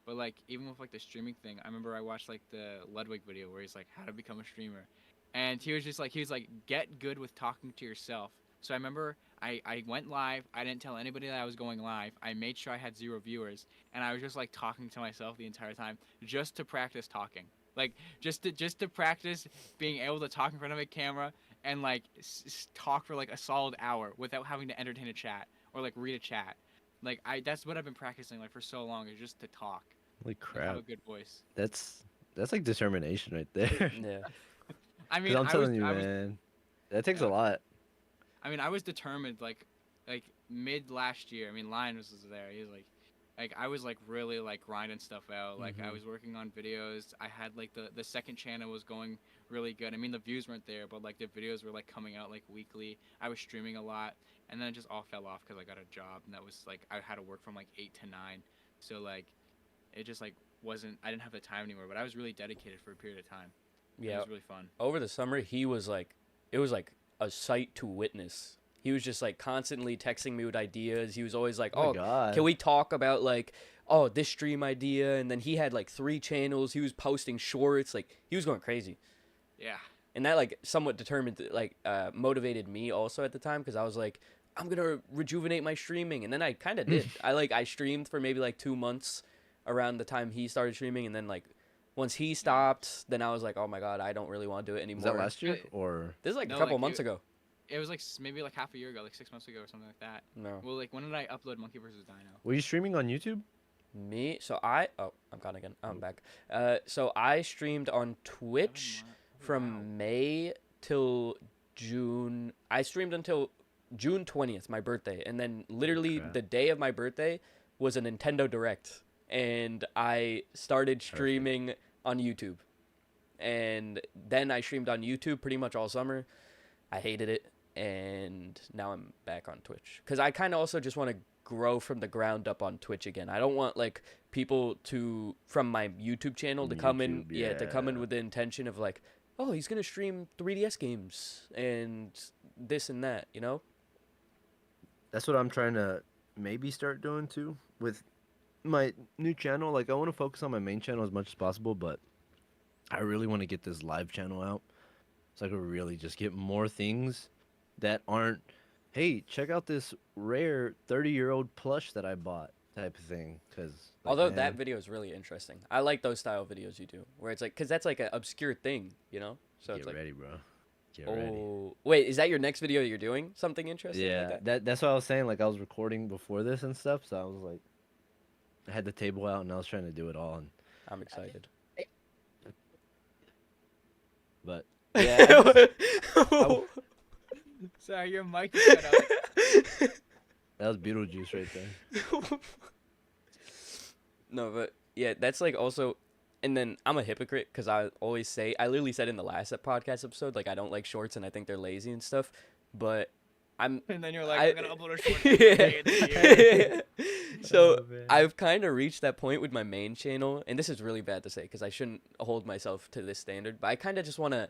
But like even with like the streaming thing, I remember I watched like the Ludwig video where he's like how to become a streamer, and he was like get good with talking to yourself. So I remember I went live. I didn't tell anybody that I was going live. I made sure I had 0 viewers, and I was just like talking to myself the entire time just to practice talking. Like just to practice being able to talk in front of a camera and like talk for like a solid hour without having to entertain a chat or like read a chat. Like that's what I've been practicing like for so long is just to talk. Holy Like, have crap. a good voice. That's like determination right there. yeah. I Because mean, I'm I was telling you, I was man, that takes yeah. a lot. I mean, I was determined like mid last year. I mean, Lion was there. He was like I was like really like grinding stuff out. Like I was working on videos. I had like the second channel was going really good. I mean, the views weren't there, but like the videos were like coming out like weekly. I was streaming a lot, and then it just all fell off because I got a job, and that was like I had to work from like 8 to 9. So like it just like wasn't. I didn't have the time anymore. But I was really dedicated for a period of time. It Yeah. was really fun. Over the summer, he was like, it was like a sight to witness. He was just like constantly texting me with ideas. He was always like, Oh my "Oh, God. can we talk about like, oh, this stream idea?" And then he had like 3 channels. He was posting shorts. Like he was going crazy, Yeah. and that like somewhat determined like motivated me also at the time because I was like, I'm gonna rejuvenate my streaming, and then I kind of did. I streamed for maybe like 2 months around the time he started streaming, and then like once he stopped, then I was like, oh my God, I don't really want to do it anymore. Was that last year or? This is like No, a couple like, months ago. It was like maybe like half a year ago, like 6 months ago or something like that. No. Well, like when did I upload Monkey vs. Dino? Were you streaming on YouTube? Me? So I'm gone again. I'm back. So I streamed on Twitch from May till June. I streamed until June 20th, my birthday. And then literally Crap. the day of my birthday was a Nintendo Direct. And I started streaming on YouTube. And then I streamed on YouTube pretty much all summer. I hated it. And now I'm back on Twitch. Because I kind of also just want to grow from the ground up on Twitch again. I don't want like people to from my YouTube channel to come in to come in with the intention of like, oh, he's gonna stream 3DS games and this and that, you know? That's what I'm trying to maybe start doing too with my new channel. Like I want to focus on my main channel as much as possible, but I really want to get this live channel out so I could really just get more things that aren't, hey, check out this rare 30-year-old plush that I bought type of thing. Because Although that video is really interesting. I like those style videos you do where it's like, because that's like an obscure thing, you know? So get it's like, ready, bro. Get ready. oh, wait, is that your next video you're doing? Something interesting Yeah, like that? that's what I was saying. Like I was recording before this and stuff, so I was like, I had the table out and I was trying to do it all. And I'm excited. but yeah, Sorry, your mic is cut out. that was Beetlejuice right there. No, but yeah, that's like also, and then I'm a hypocrite because I always say, I literally said in the last podcast episode, like I don't like shorts and I think they're lazy and stuff, but I'm. And then you're like, I- I'm gonna upload a short every day of the year. So Oh, man. I've kind of reached that point with my main channel, and this is really bad to say because I shouldn't hold myself to this standard, but I kind of just want to.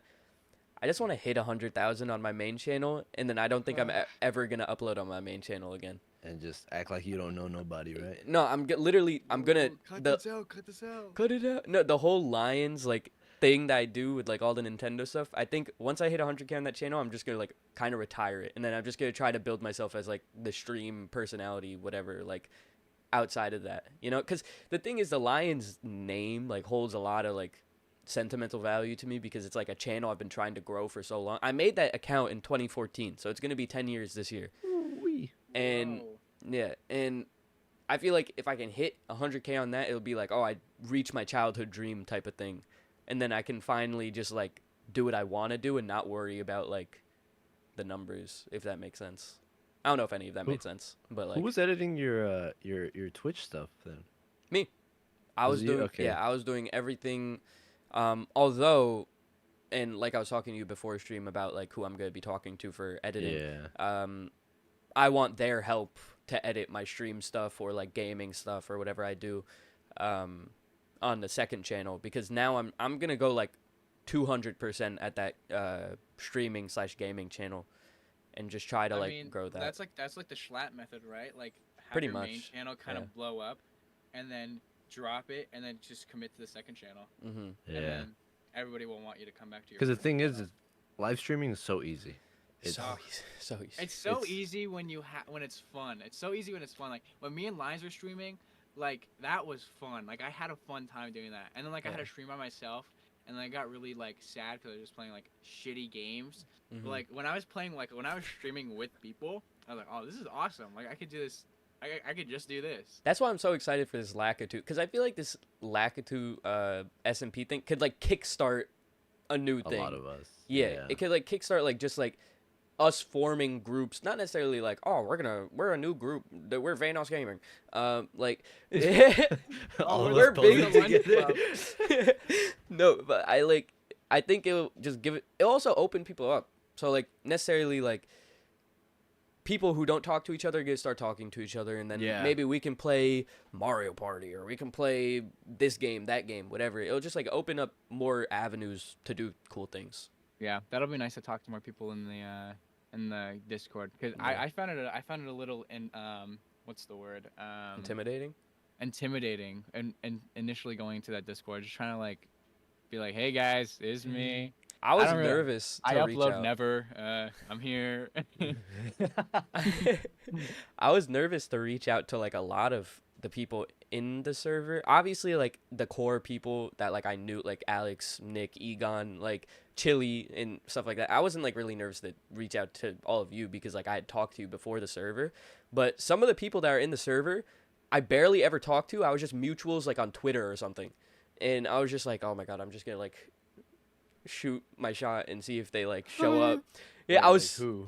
I just want to hit 100,000 on my main channel, and then I don't think I'm ever gonna upload on my main channel again. And just act like you don't know nobody, right? No, I'm literally I'm gonna Cut the this out. Cut this out. cut it out. No, the whole Lions like thing that I do with like all the Nintendo stuff. I think once I hit 100K on that channel, I'm just gonna like kind of retire it, and then I'm just gonna try to build myself as like the stream personality, whatever. Like outside of that, you know, because the thing is, the Lions name like holds a lot of like sentimental value to me because it's like a channel I've been trying to grow for so long. I made that account in 2014, so it's gonna be 10 years this year. Ooh-wee. And Whoa. yeah, and I feel like if I can hit 100K on that, it'll be like, oh, I reached my childhood dream type of thing, and then I can finally just like do what I want to do and not worry about like the numbers, if that makes sense. I don't know if any of that made sense, but like Who was editing your Twitch stuff then? me, I Was was you? doing Okay. yeah, I was doing everything. Although, and like I was talking to you before stream about like who I'm gonna be talking to for editing. Yeah. I want their help to edit my stream stuff or like gaming stuff or whatever I do, on the second channel, because now I'm gonna go like 200% at that streaming/gaming channel, and just try to I like mean, grow that. that's like the Schlatt method, right? Like have Pretty your main much, channel kind yeah. of blow up, and then drop it, and then just commit to the second channel, Mm-hmm. and Yeah. then everybody will want you to come back to your. Because the first thing channel. is live streaming is so easy. It's So easy. So easy. It's so It's- easy when when it's fun. It's so easy when it's fun. Like when me and Lines were streaming, like that was fun. Like I had a fun time doing that. And then like I had Yeah. to stream by myself, and then I got really like sad because I was just playing like shitty games. Mhm. But like when I was playing, like when I was streaming with people, I was like, oh, this is awesome. Like I could do this. I could just do this. That's why I'm so excited for this Lakitu, because I feel like this Lakitu SMP thing could like kickstart a new a thing. lot of us. Yeah, it could like kickstart like just like us forming groups, not necessarily like, oh, we're a new group, we're Vanos Gaming, like All of we're us big posing Lunch together. no, but I think it'll just it'll also open people up, so like necessarily like people who don't talk to each other get to start talking to each other, and then Yeah. maybe we can play Mario Party, or we can play this game, that game, whatever. It'll just like open up more avenues to do cool things. Yeah, that'll be nice to talk to more people in the Discord, because Yeah. I found it a little what's the word Intimidating. intimidating, and initially going into that Discord, just trying to like be like, hey guys, it's me. I was don't really- nervous I to reach upload out. never. I'm here. I was nervous to reach out to like a lot of the people in the server. Obviously, like the core people that like I knew, like Alex, Nick, Egon, like Chili and stuff like that. I wasn't like really nervous to reach out to all of you because like I had talked to you before the server. But some of the people that are in the server, I barely ever talked to. I was just mutuals like on Twitter or something, and I was just like, oh my god, I'm just gonna like shoot my shot and see if they like show up. Yeah, I was. Who?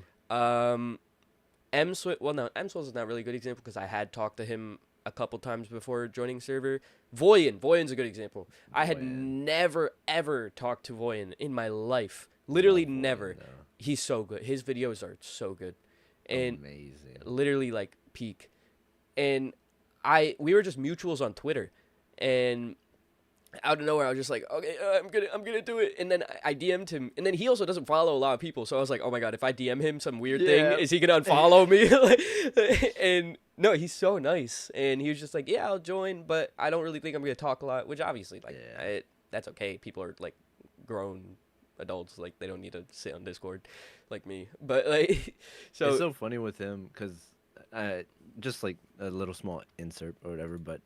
M Swift. Well, no, M Swift is not really a good example because I had talked to him a couple times before joining server. Voyen's a good example. I had Voyen. never ever talked to Voyen in my life. Literally Love Voyen, never. though. He's so good. His videos are so good, and Amazing. literally like peak. And we were just mutuals on Twitter, and out of nowhere I was just like, okay, I'm gonna do it. And then I DM'd him, and then he also doesn't follow a lot of people, so I was like, oh my god, if I DM him some weird Yeah. thing, is he gonna unfollow me? And no, he's so nice, and he was just like, yeah, I'll join, but I don't really think I'm gonna talk a lot, which obviously like Yeah. that's okay. People are like grown adults, like they don't need to sit on Discord like me. But like so, It's so funny with him because just like a little small insert or whatever, but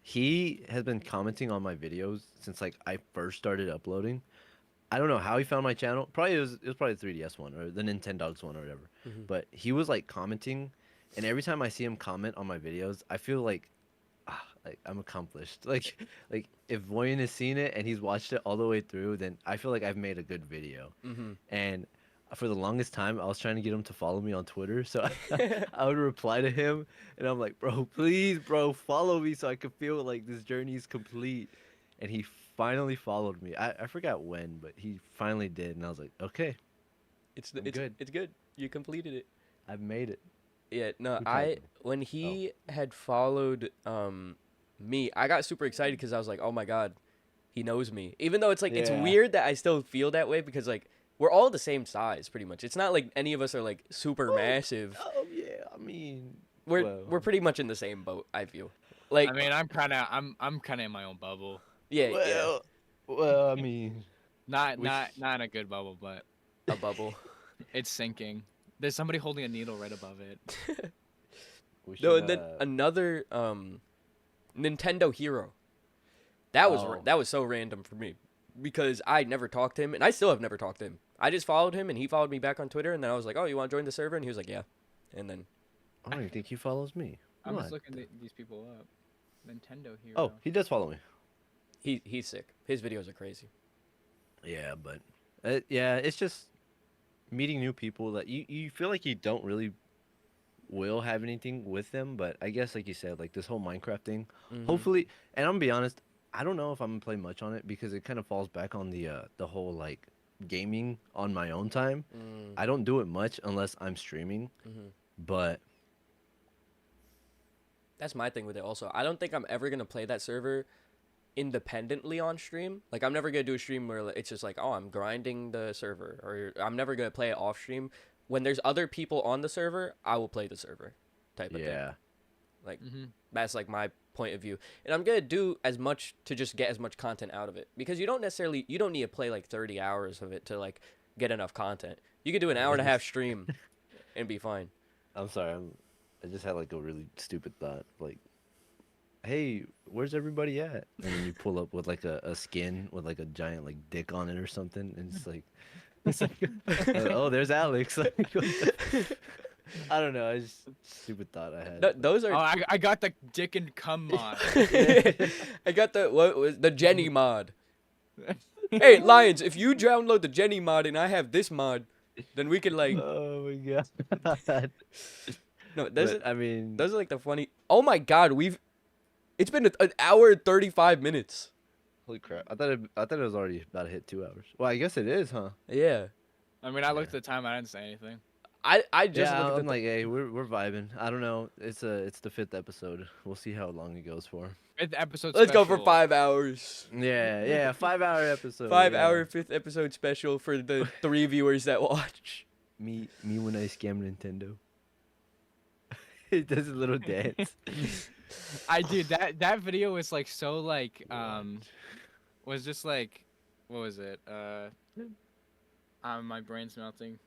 he has been commenting on my videos since like I first started uploading. I don't know how he found my channel. Probably it was probably the 3DS one or the Nintendogs one or whatever. Mhm. But he was like commenting, and every time I see him comment on my videos, I feel like I'm accomplished. Like if Voyen has seen it and he's watched it all the way through, then I feel like I've made a good video. mhm. And for the longest time, I was trying to get him to follow me on Twitter, so I would reply to him, and I'm like, bro, please, bro, follow me so I can feel like this journey is complete. And he finally followed me. I forgot when, but he finally did, and I was like, okay, It's I'm it's good. It's good. You completed it. I've made it. Yeah, no, Who tagged me? when he had followed me, I got super excited because I was like, oh my god, he knows me. Even though it's like it's Yeah. weird that I still feel that way because like we're all the same size pretty much. It's not like any of us are like super Oh, massive. Oh yeah, I mean, We're well, pretty much in the same boat, I feel. Like I mean, I'm kind of in my own bubble. yeah, well, I mean, Not We sh- not a good bubble, but yeah, a bubble. it's sinking. There's somebody holding a needle right above it. we No, should, and then another Nintendo Hero. That was Oh. that was so random for me because I never talked to him, and I still have never talked to him. I just followed him, and he followed me back on Twitter, and then I was like, "Oh, you want to join the server?" And he was like, "Yeah," and then I don't even think he follows me. I'm What just looking the- these people up. Nintendo Hero. Oh, he does follow me. he's sick. His videos are crazy. Yeah, but yeah, it's just meeting new people that you feel like you don't really will have anything with them, but I guess like you said, like this whole Minecraft thing. Mhm. Hopefully, and I'm gonna be honest, I don't know if I'm gonna play much on it because it kind of falls back on the whole like gaming on my own time. Mm, I don't do it much unless I'm streaming, hmm but That's my thing with it. Also, I don't think I'm ever gonna play that server independently on stream. Like, I'm never gonna do a stream where it's just like, oh, I'm grinding the server, or I'm never gonna play it off stream. When there's other people on the server, I will play the server, type of thing. yeah, Like, Mm-hmm. that's like my point of view, and I'm gonna do as much to just get as much content out of it, because you don't need to play like 30 hours of it to like get enough content. You could do an hour and a half stream and be fine. I'm sorry. I just had like a really stupid thought. Like, hey, where's everybody at? And then you pull up with like a skin with like a giant like dick on it or something, and it's like, oh, there's Alex. Like, what the- I don't know. I just stupid thought I had. Those Oh, are I got the dick and cum mod. I got the Jenny mod. Hey, Lions, if you download the Jenny mod and I have this mod, then we can like Oh my god. no. But, I mean, Those are like the funny. Oh my god, it's been an hour and 35 minutes. holy crap! I thought it was already about to hit 2 hours. Well, I guess it is, huh? Yeah. I mean, I looked at the time. I didn't say anything. I just Yeah, looked at I'm like, hey, we're vibing. I don't know. It's the fifth episode. We'll see how long it goes for. Fifth episode. let's go for special. 5 hours. Yeah, 5 hour episode. 5 yeah. hour fifth episode special for the 3 viewers that watch. Me when I scam Nintendo. It does a little dance. I dude, that video was like so like was just like what was it? My brain's melting.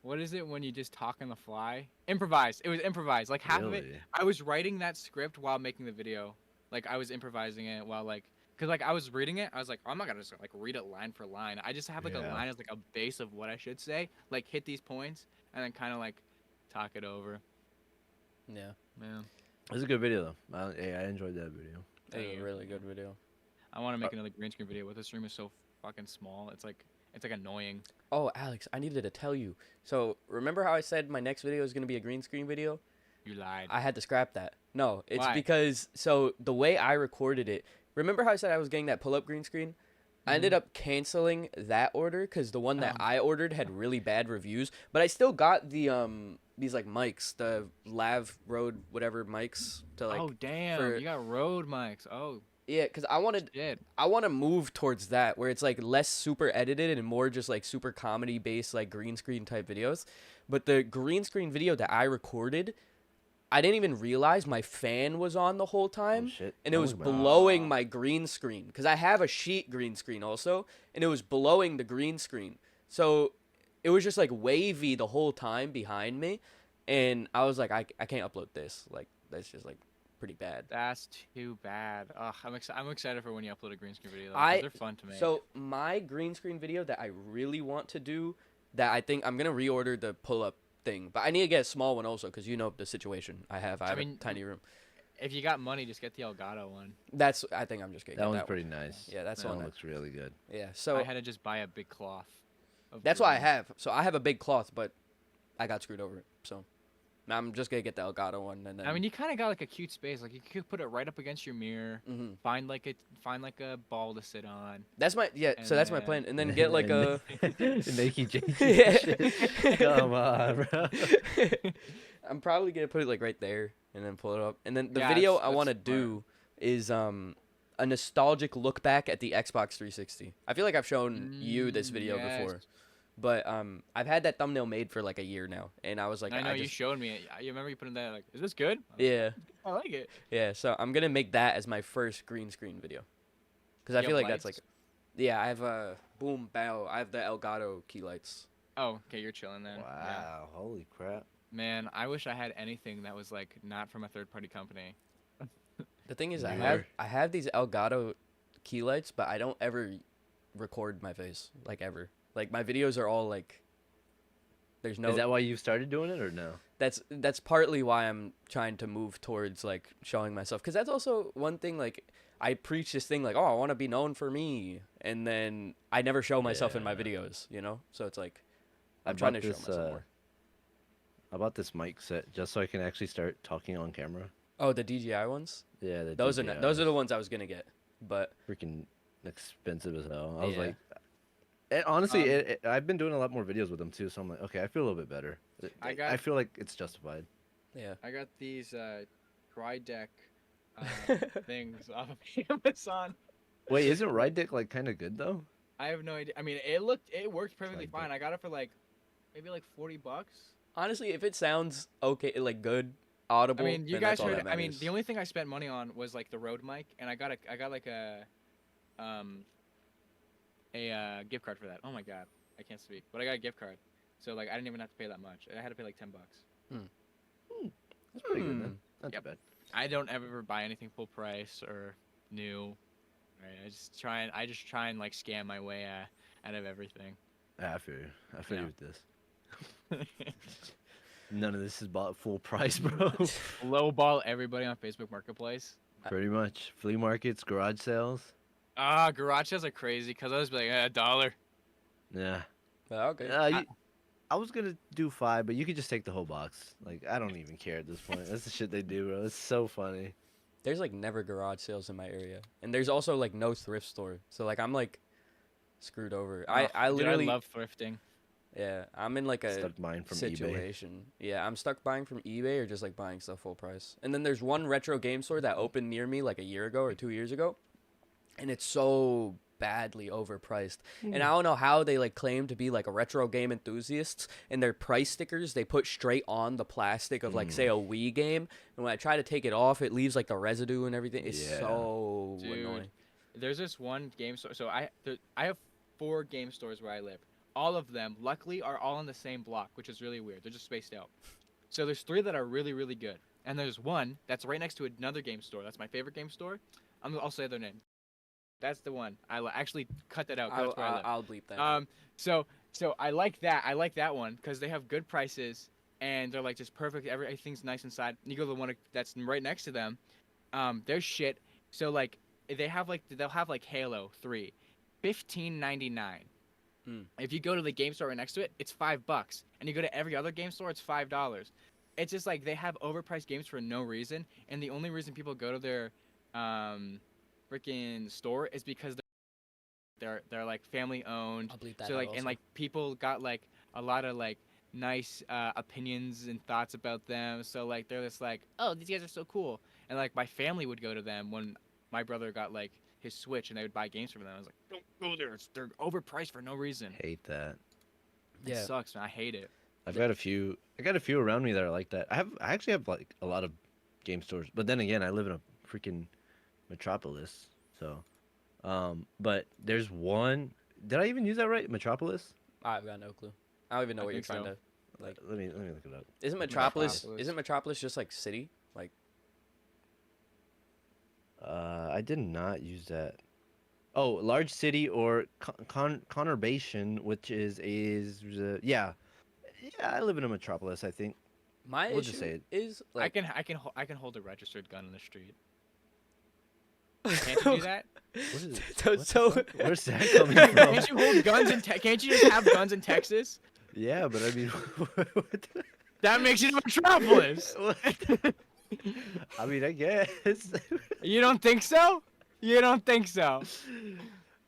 What is it when you just talk on the fly? Improvise. It was improvised. Like half of it, Really? I was writing that script while making the video. Like I was improvising it while like, cause like I was reading it. I was like, oh, I'm not gonna just like read it line for line. I just have like a Yeah. line as like a base of what I should say. Like hit these points and then kind of like talk it over. Yeah. Man, It was a good video though. I enjoyed that video. That was Thank a you. really good video. I want to make another green screen video, but this room is so fucking small. It's like annoying. Oh, Alex, I needed to tell you. So, remember how I said my next video is going to be a green screen video? You lied. I had to scrap that. No, it's Why? because, so the way I recorded it, remember how I said I was getting that pull-up green screen? I ended up canceling that order because the one that I ordered had really bad reviews, but I still got the these like mics, the Lav Rode whatever mics to like. Oh damn! for- You got Rode mics. Oh Yeah, because I want to move towards that where it's like less super edited and more just like super comedy based like green screen type videos. But the green screen video that I recorded, I didn't even realize my fan was on the whole time. shit. And it Oh was my- blowing my green screen because I have a sheet green screen also, and it was blowing the green screen. So it was just like wavy the whole time behind me, and I was like, I can't upload this. Like that's just like pretty bad. That's too bad. Ugh, I'm excited for when you upload a green screen video. Though, 'cause they're fun to make. So my green screen video that I really want to do, that I think I'm gonna reorder the pull up thing, but I need to get a small one also because you know the situation I have. I have a tiny room. if you got money, just get the Elgato one. I think I'm just gonna That get one's that pretty nice. Yeah, that's that the one one. looks really good. Yeah, so I had to just buy a big cloth. of that's what I green. have. So I have a big cloth, but I got screwed over it. So now I'm just gonna get the Elgato one, and then I mean, you kind of got like a cute space. Like you could put it right up against your mirror. Mhm. Find like a ball to sit on. that's my So that's my And plan, and then get like a Nike jeans. Yeah. Come on, bro. I'm probably gonna put it like right there and then pull it up. And then the Yeah, video that's- I want to that's do is a nostalgic look back at the Xbox 360. I feel like I've shown you this video before, yes. but I've had that thumbnail made for like a year now, and I was like, I know you just, showed me it. You remember you put in that like, is this good? yeah, I like it. yeah. So I'm gonna make that as my first green screen video, because I You feel have like that's like, lights? yeah, I have a boom bow. I have the Elgato key lights. Oh, okay, you're chilling then. Wow, Yeah. holy crap. Man, I wish I had anything that was like not from a third party company. The thing is, Yeah. I have these Elgato key lights, but I don't ever record my face, like ever. Like my videos are all like, there's no. Is that why you started doing it or no? That's partly why I'm trying to move towards like showing myself, because that's also one thing. Like I preach this thing like, oh, I want to be known for me, and then I never show myself in my Yeah. videos, you know. So it's like I I'm trying to bought show myself more. I bought this mic set just so I can actually start talking on camera. Oh, the DJI ones. Yeah, the Those are those are DJIs. the ones I was gonna get. But Freaking expensive as hell. I was yeah, like, honestly, Um, I've been doing a lot more videos with them too, so I'm like, okay, I feel a little bit better. I I got feel like it's justified. yeah. I got these Cry Deck things off of Amazon. Wait, isn't Ride Dick like kind of good though? I have no idea. I mean, it worked perfectly Cry fine. Deck. I got it for like maybe like $40. Honestly, if it sounds okay, like good, I audible, mean, you then guys that's all heard. that I mean, matters. the only thing I spent money on was like the Rode mic, and I got like um a gift card for that. Oh my god, I can't speak, but I got a gift card, so like I didn't even have to pay that much. I had to pay like $10. That's pretty good Hmm. then. Not Yep. too bad. I don't ever buy anything full price or new. Right? I just try and like scam my way out of everything. I feel you. I feel Yeah. you with this. None of this is bought full price, bro. Lowball everybody on Facebook Marketplace. Pretty much. Flea markets, garage sales. Garage sales are crazy because I was like $1. Yeah. Well, okay. I was gonna do 5, but you could just take the whole box. Like I don't even care at this point. That's the shit they do, bro. It's so funny. There's like never garage sales in my area, and there's also like no thrift store. So like I'm like screwed over. I Dude, literally I love thrifting. yeah. I'm in like a Stuck mine from eBay. situation. Yeah, I'm stuck buying from eBay or just like buying stuff full price. And then there's one retro game store that opened near me like a year ago or 2 years ago, and it's so badly overpriced. And I don't know how they like claim to be like a retro game enthusiasts, and their price stickers they put straight on the plastic of like say a Wii game, and when I try to take it off, it leaves like the residue and everything. It's Yeah. so Dude. annoying. There's this one game store. So I have 4 game stores where I live. All of them, luckily, are all in the same block, which is really weird. They're just spaced out. So there's 3 that are really, really good, and there's one that's right next to another game store. That's my favorite game store. I'll say their name. That's the one. Actually cut that out. 'Cause that's where I live. I'll bleep that. out. So I like that. I like that one because they have good prices and they're like just perfect. Everything's nice inside. You go to the one that's right next to them. There's shit. So like they'll have like Halo 3, $15.99. If you go to the game store right next to it, it's $5. And you go to every other game store, it's $5. It's just like they have overpriced games for no reason, and the only reason people go to their freaking store is because they're like family owned. I'll bleep that So out like also. and like people got like a lot of like nice opinions and thoughts about them. So like they're just like, oh, these guys are so cool. And like my family would go to them when my brother got like his Switch and they would buy games from them. I was like, don't go there. They're overpriced for no reason. Hate that. It sucks, man. I hate it. I got a few around me that are like that. I actually have like a lot of game stores, but then again, I live in a freaking metropolis. So, but there's one. Did I even use that right? Metropolis? I've got no clue. I don't even know I what you're think trying so. to like. Let me look it up. Isn't Metropolis? Metropolis. Isn't Metropolis just like city? Like I did not use that. Oh, large city or conurbation, which is yeah. I live in a metropolis. I think. my We'll issue just say it. is like I can hold a registered gun in the street. Can't you do that? What is it? So- What the so- fuck? Where's that coming from? Can't you hold guns in Can't you just have guns in Texas? Yeah, but I mean, what the- That makes it a metropolis. what? I mean, I guess. You don't think so? You don't think so?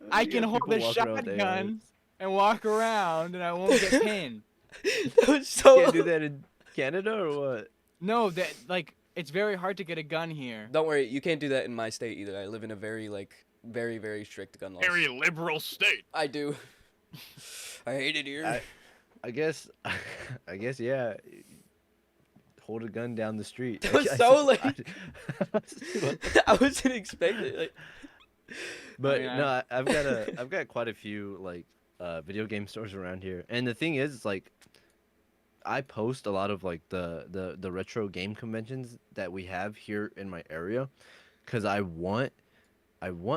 I You can got hold people a walking around with shotgun and walk around and I won't get pinned. that was so. ARs. Can't do that in Canada or what? No, that like it's very hard to get a gun here. Don't worry, you can't do that in my state either. I live in a very like very strict gun laws. liberal state. I do. I hate it here. I guess, yeah. Hold a gun down the street. That was so, like- I- I wasn't expecting like. But Yeah. no, I've got quite a few like video game stores around here, and the thing is, like, I post a lot of like the retro game conventions that we have here in my area, because I want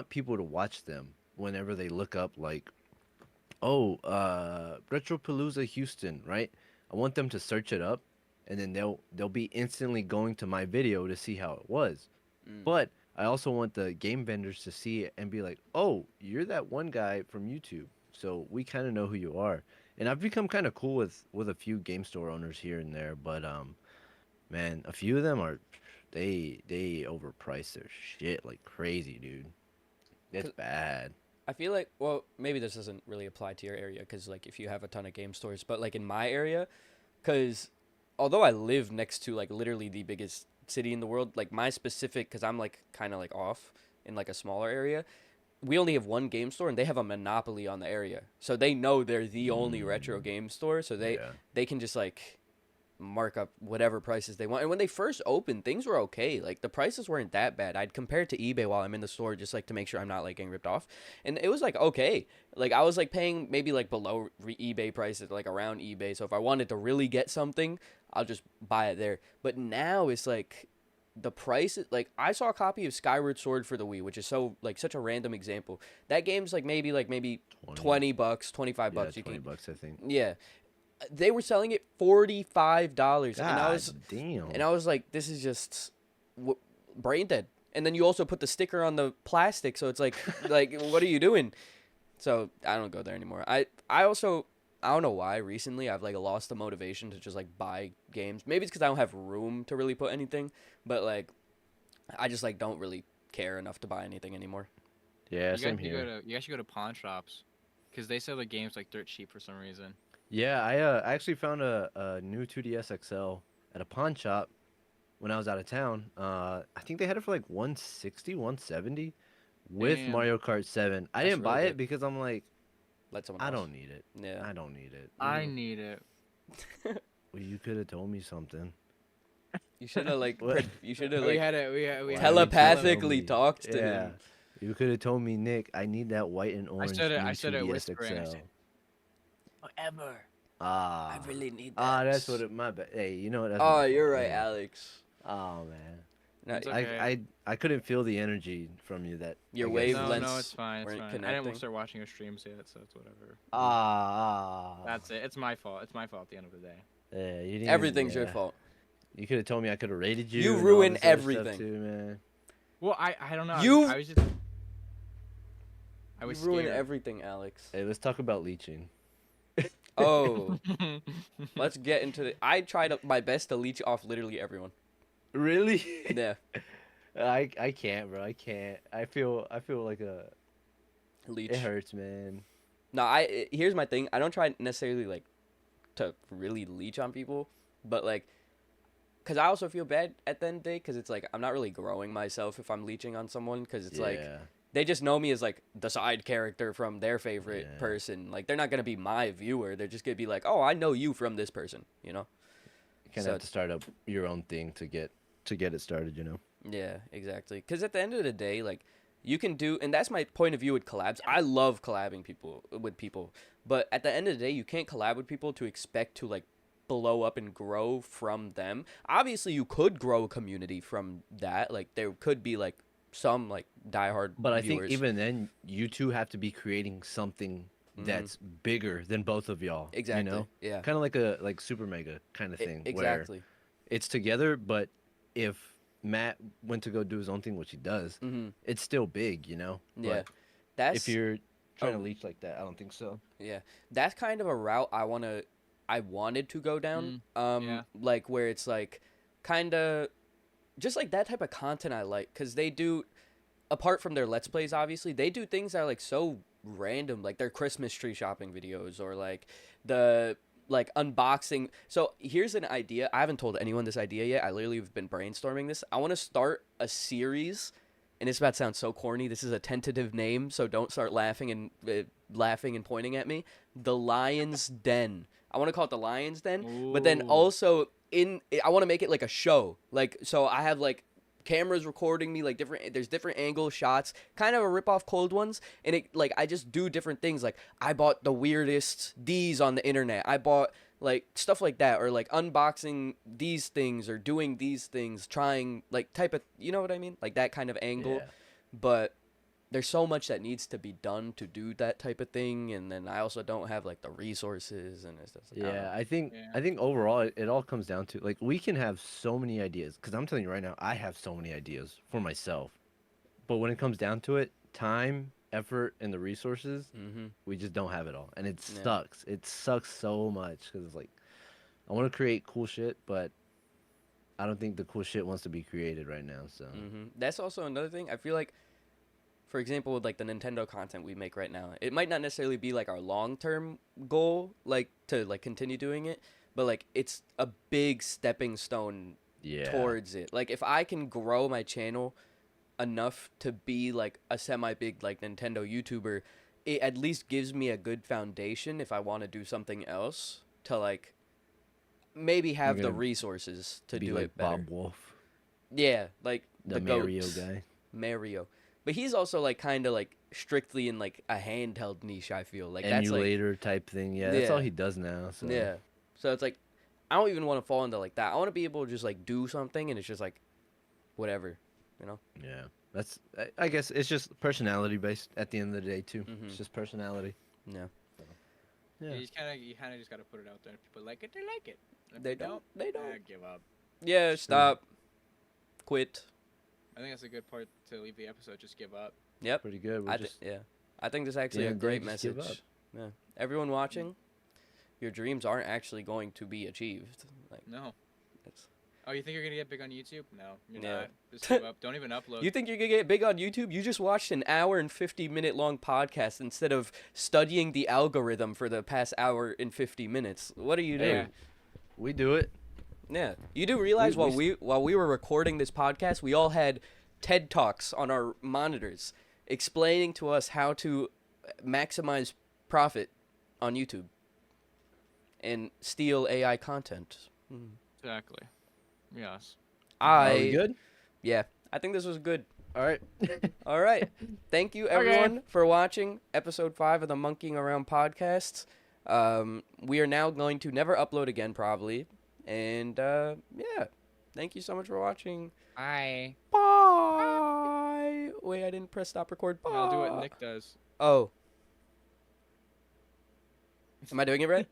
people to watch them whenever they look up like, oh, Retropalooza Houston, right? I want them to search it up, and then they'll be instantly going to my video to see how it was. But I also want the game vendors to see it and be like, oh, you're that one guy from YouTube, so we kind of know who you are. And I've become kind of cool with a few game store owners here and there, but man, a few of them they overprice their shit like crazy, dude. It's 'Cause bad. I feel like, well, maybe this doesn't really apply to your area because, like, if you have a ton of game stores, but, like, in my area, because although I live next to, like, literally the biggest city in the world, like, my specific, because I'm, like, kind of, like, off in, like, a smaller area, we only have one game store and they have a monopoly on the area. So they know they're the only retro Mm, game store, so yeah. they can just, like, mark up whatever prices they want. And when they first opened, things were okay. Like the prices weren't that bad. I'd compare it to eBay while I'm in the store just like to make sure I'm not like getting ripped off. And it was like okay. Like I was like paying maybe like below eBay prices, like around eBay. So if I wanted to really get something, I'll just buy it there. But now it's like the price like I saw a copy of Skyward Sword for the Wii, which is so like such a random example. That game's like maybe 20. 20 bucks, 25 Yeah, bucks you 20 can. bucks, I think. Yeah, they were selling it $45, and God damn. I was like, this is just brain dead. And then you also put the sticker on the plastic, so it's like like what are you doing? So I don't go there anymore. I also I don't know why recently I've like lost the motivation to just like buy games. Maybe it's because I don't have room to really put anything, but like I just like don't really care enough to buy anything anymore. Yeah, You same guys should here. you guys should go to pawn shops, cause they sell the games like dirt cheap for some reason. Yeah, I actually found a new 2DS XL at a pawn shop when I was out of town. I think they had it for like 160, 170 with Damn. Mario Kart 7. I That's didn't really buy it good. because I'm like, Let someone I else. don't need it. Yeah. I don't need it. I need it. Well, you could have told me something. You should have like What? you should have We like had it. We had Why it. didn't you tell telepathically me? talked to Yeah. him. You could have told me, Nick, I need that white and orange said it- new I said it 2DS whispering. I XL. said, Forever. Ah. need That's what it. My bad. Hey, you know what? That's Oh, my you're fault. right, Yeah. Alex. Oh man. No, It's okay. I couldn't feel the energy from you that Your I guess- wavelengths No, it's fine. It's weren't fine. I connecting. didn't start watching your streams yet, so it's whatever. Ah. That's it. It's my fault. It's my fault at the end of the day. Yeah, you didn't. Everything's your yeah. fault. You could have told me I could have rated you. You and all ruin this other stuff everything. too, man. Well, I don't know. You- I was just. I was You ruin scared. everything, Alex. Hey, let's talk about leeching. Oh, let's get into the. I tried my best to leech off literally everyone. Really? Yeah, I can't, bro. I can't. I feel like a. leech. It hurts, man. No, here's my thing. I don't try necessarily like to really leech on people, but like, cause I also feel bad at the end of the day, cause it's like I'm not really growing myself if I'm leeching on someone, cause it's like Yeah. they just know me as like the side character from their favorite Yeah. person. Like they're not gonna be my viewer. They're just gonna be like, oh, I know you from this person. You know? You kind of So- have to start up your own thing to get it started, you know. Yeah, exactly. Because at the end of the day, like you can do, and that's my point of view with collabs. I love collabing with people, but at the end of the day, you can't collab with people to expect to like blow up and grow from them. Obviously, you could grow a community from that. Like there could be like some like diehard. But I viewers. think even then, you two have to be creating something that's bigger than both of y'all. Exactly. You know, Yeah. kind of like a super mega kind of thing. Exactly. Where it's together, but if Matt went to go do his own thing, which he does, Mm-hmm. it's still big, you know. Yeah. But That's if you're trying Oh. to leech like that, I don't think so. Yeah, that's kind of a route I wanted to go down. yeah. Like where it's like, kind of, just like that type of content I like, cause they do, apart from their let's plays, obviously they do things that are like so random, like their Christmas tree shopping videos or like the like unboxing. So here's an idea. I haven't told anyone this idea yet. I literally have been brainstorming this. I want to start a series. And it's about to sound so corny. This is a tentative name, so don't start laughing and pointing at me. The Lion's Den. I want to call it the Lion's Den, but then Ooh. also I want to make it like a show. Like so, I have like cameras recording me, like there's different angle shots, kind of a rip off Cold Ones, and it like I just do different things. Like I bought the weirdest D's on the internet. I bought like stuff like that, or like unboxing these things or doing these things, trying like type of, you know what I mean, like that kind of angle. Yeah. But there's so much that needs to be done to do that type of thing, and then I also don't have like the resources, and it's just like, I don't Yeah, know. I Yeah. think overall it all comes down to like we can have so many ideas because I'm telling you right now I have so many ideas for myself, but when it comes down to it, time, effort, and the resources, Mhm. we just don't have it all, and it Yeah. sucks. It sucks so much because it's like I want to create cool shit, but I don't think the cool shit wants to be created right now. So That's also another thing. I feel like, for example, with like the Nintendo content we make right now, it might not necessarily be like our long term goal, like to like continue doing it, but like it's a big stepping stone yeah, towards it. Like if I can grow my channel enough to be like a semi big like Nintendo YouTuber, it at least gives me a good foundation if I want to do something else to like maybe have the gonna resources to be do like it better. Bob Wolf, Yeah, like the the Mario goats. guy. Mario. But he's also like kind of like strictly in like a handheld niche, I feel. Like that's like Emulator type thing. Yeah, that's all Yeah. he does now. So yeah. So it's like I don't even want to fall into like that. I want to be able to just like do something and it's just like whatever, you know. yeah. That's I guess it's just personality based at the end of the day too. Mhm. It's just personality. Yeah. Yeah. Yeah. You kind of just gotta put it out there. If people like it, they like it. If They don't. They don't. give up. Yeah, True. stop. Quit. I think that's a good part to leave the episode. Just give up. Yep. Pretty good. We're I just yeah. I think this is actually Yeah, a they great just give message. up. Yeah. Everyone watching, your dreams aren't actually going to be achieved. Like No. it's Oh, you think you're gonna get big on YouTube? No, you're Yeah. not. Just give up. Don't even upload. You think you're gonna get big on YouTube? You just watched an hour and 50-minute long podcast instead of studying the algorithm for the past hour and 50 minutes. What are you Hey, doing? we do it. Yeah. You do realize we while we were recording this podcast, we all had TED Talks on our monitors explaining to us how to maximize profit on YouTube and steal AI content. Exactly. Yes. Are we I good? yeah, I think this was good. All right. All right. Thank you, everyone, for watching episode 5 of the Monkeying Around podcast. We are now going to never upload again, probably. And, yeah. Thank you so much for watching. Bye. Bye. Wait, I didn't press stop record. Bye. I'll do what Nick does. Oh. Am I doing it right?